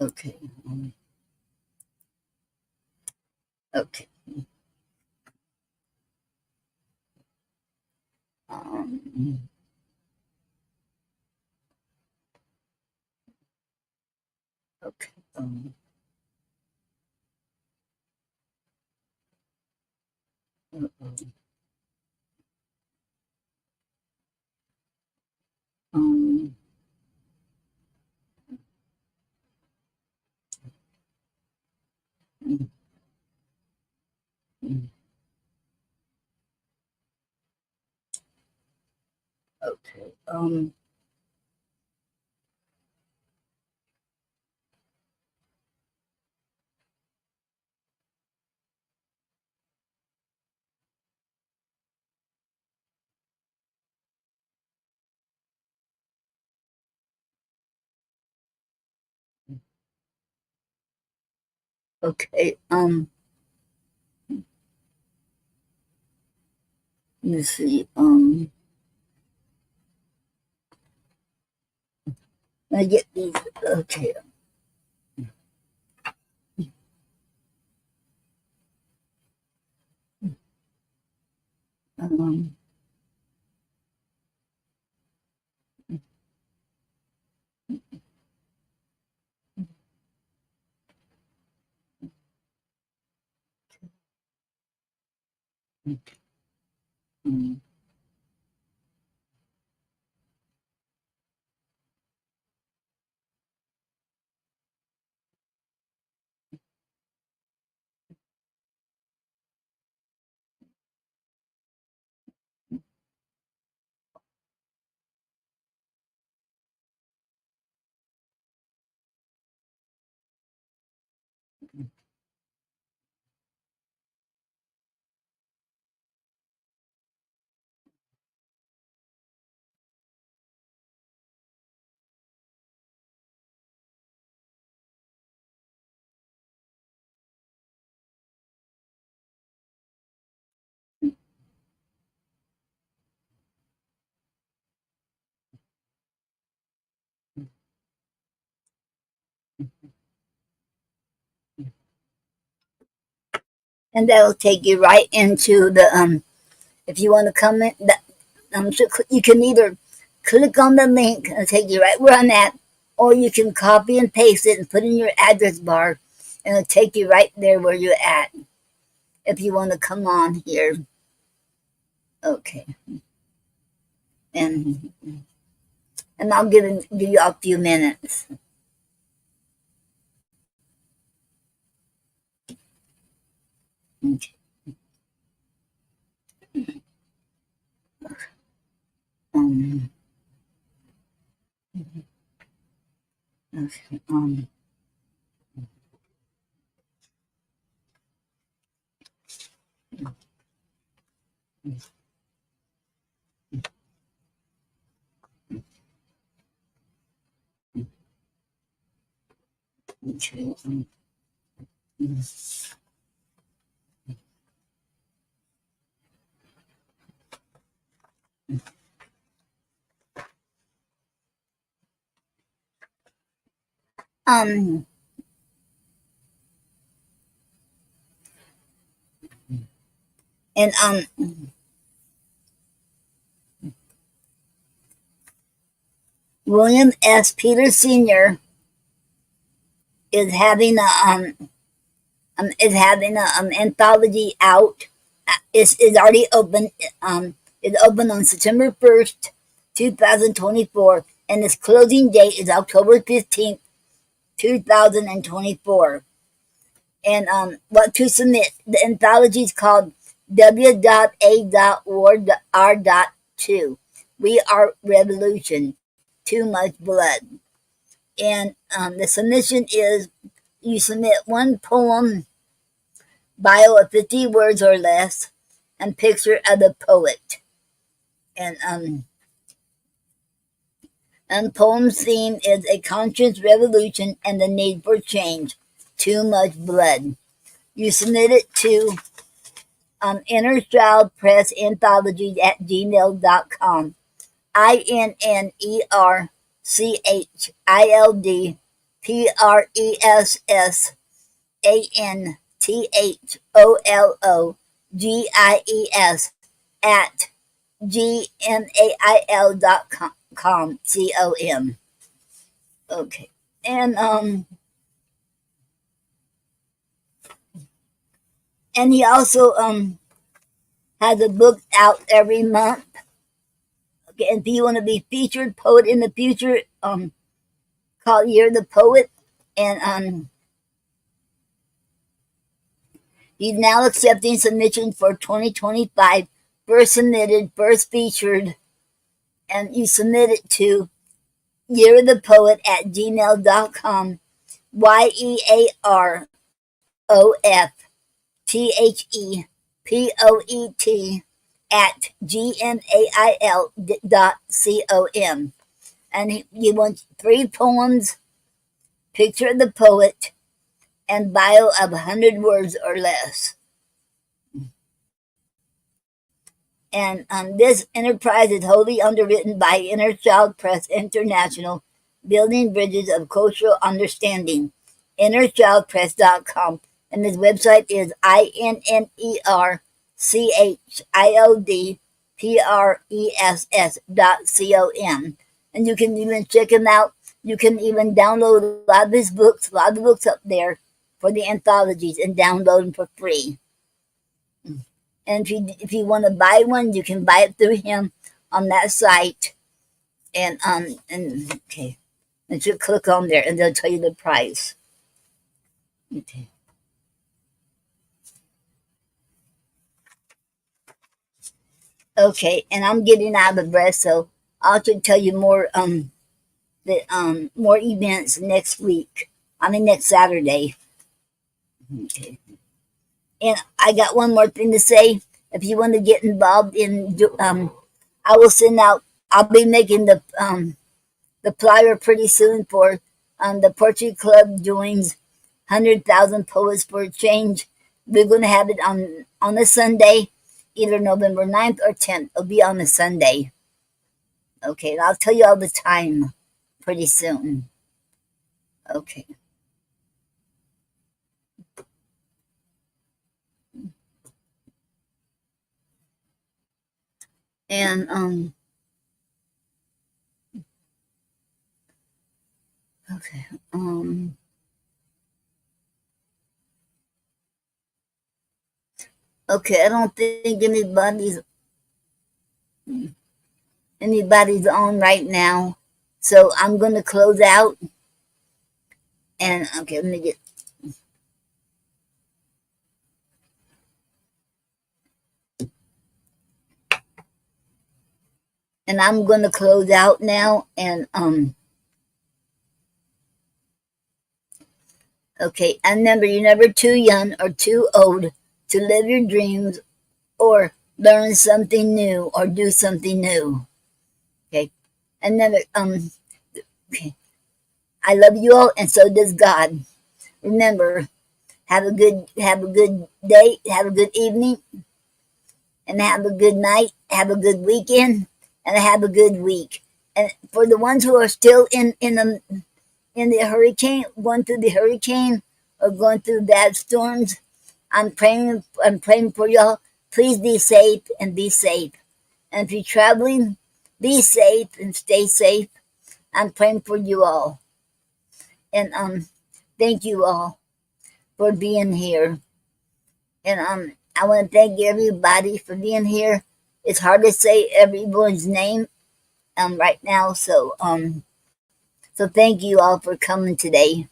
Okay. Okay. Um, okay. Um, mm, mm, okay. Okay. Let me see. I get these. Okay. Um, mm, And that'll take you right into the if you want to comment that so you can either click on the link and take you right where I'm at, or you can copy and paste it and put in your address bar, and it'll take you right there where you're at. If you want to come on here, okay, and I'll give you a few minutes. Okay. Um, okay, okay, um, and William S. Peters Sr. is having a anthology out. Is already open. It's open on September 1st, 2024, and its closing date is October 15th, 2024. And what to submit? The anthology is called W.A.R.2. We are Revolution. Too much blood. And the submission is you submit one poem, bio of 50 words or less, and picture of the poet. And poem's theme is a conscious revolution and the need for change. Too much blood. You submit it to Inner Child Press Anthology at gmail.com. INNERCHILDPRESSANTHOLOGIES at gmail.com. Com. Okay. And he also has a book out every month. Okay, and if you want to be featured poet in the future, call Year the Poet. And he's now accepting submission for 2025. First submitted, first featured, and you submit it to yearofthepoet at gmail.com. YEAROFTHEPOET at gmail.com. And you want 3 poems, picture of the poet, and bio of 100 words or less. And this enterprise is wholly underwritten by Inner Child Press International, building bridges of cultural understanding. InnerChildPress.com. And this website is INNERCHILDPRESS.com. And you can even check him out. You can even download a lot of his books, a lot of the books up there for the anthologies, and download them for free. And if you want to buy one, you can buy it through him on that site. And okay, and you click on there, and they'll tell you the price. Okay. Okay, and I'm getting out of breath, so I'll have to tell you more more events next week. I mean next Saturday. Okay. And I got one more thing to say. If you want to get involved in, I will send out. I'll be making the flyer pretty soon for the Poetry Club joins 100,000 Poets for Change. We're going to have it on a Sunday, either November 9th or 10th. It'll be on a Sunday. Okay, and I'll tell you all the time pretty soon. Okay. And okay. Okay, I don't think anybody's on right now. So I'm gonna close out and okay, let me get and I'm gonna close out now and okay, and remember you're never too young or too old to live your dreams or learn something new or do something new. Okay. And then okay. I love you all and so does God. Remember, have a good day, have a good evening, and have a good night, have a good weekend, and have a good week. And for the ones who are still in the hurricane, going through the hurricane or going through bad storms, I'm praying for y'all. Please be safe and be safe. And if you're traveling, be safe and stay safe. I'm praying for you all. And thank you all for being here. And I want to thank everybody for being here. It's hard to say everyone's name right now, so thank you all for coming today.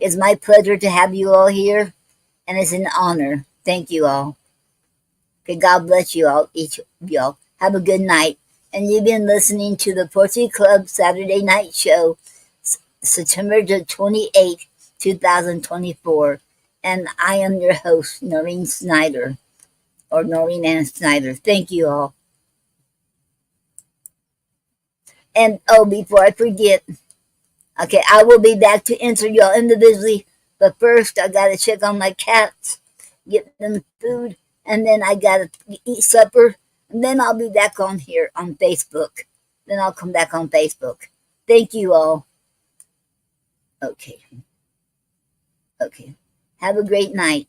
It's my pleasure to have you all here, and it's an honor. Thank you all. Okay, God bless you all, each of y'all. Have a good night. And you've been listening to the Potpourri Club Saturday Night Show, September the 28th, 2024. And I am your host, Noreen Snyder, or Noreen Ann Snyder. Thank you all. And oh, before I forget, okay, I will be back to answer y'all individually, but first I gotta check on my cats, get them food, and then I gotta eat supper, and then I'll be back on here on Facebook. Then I'll come back on Facebook. Thank you all. Okay. Okay. Have a great night.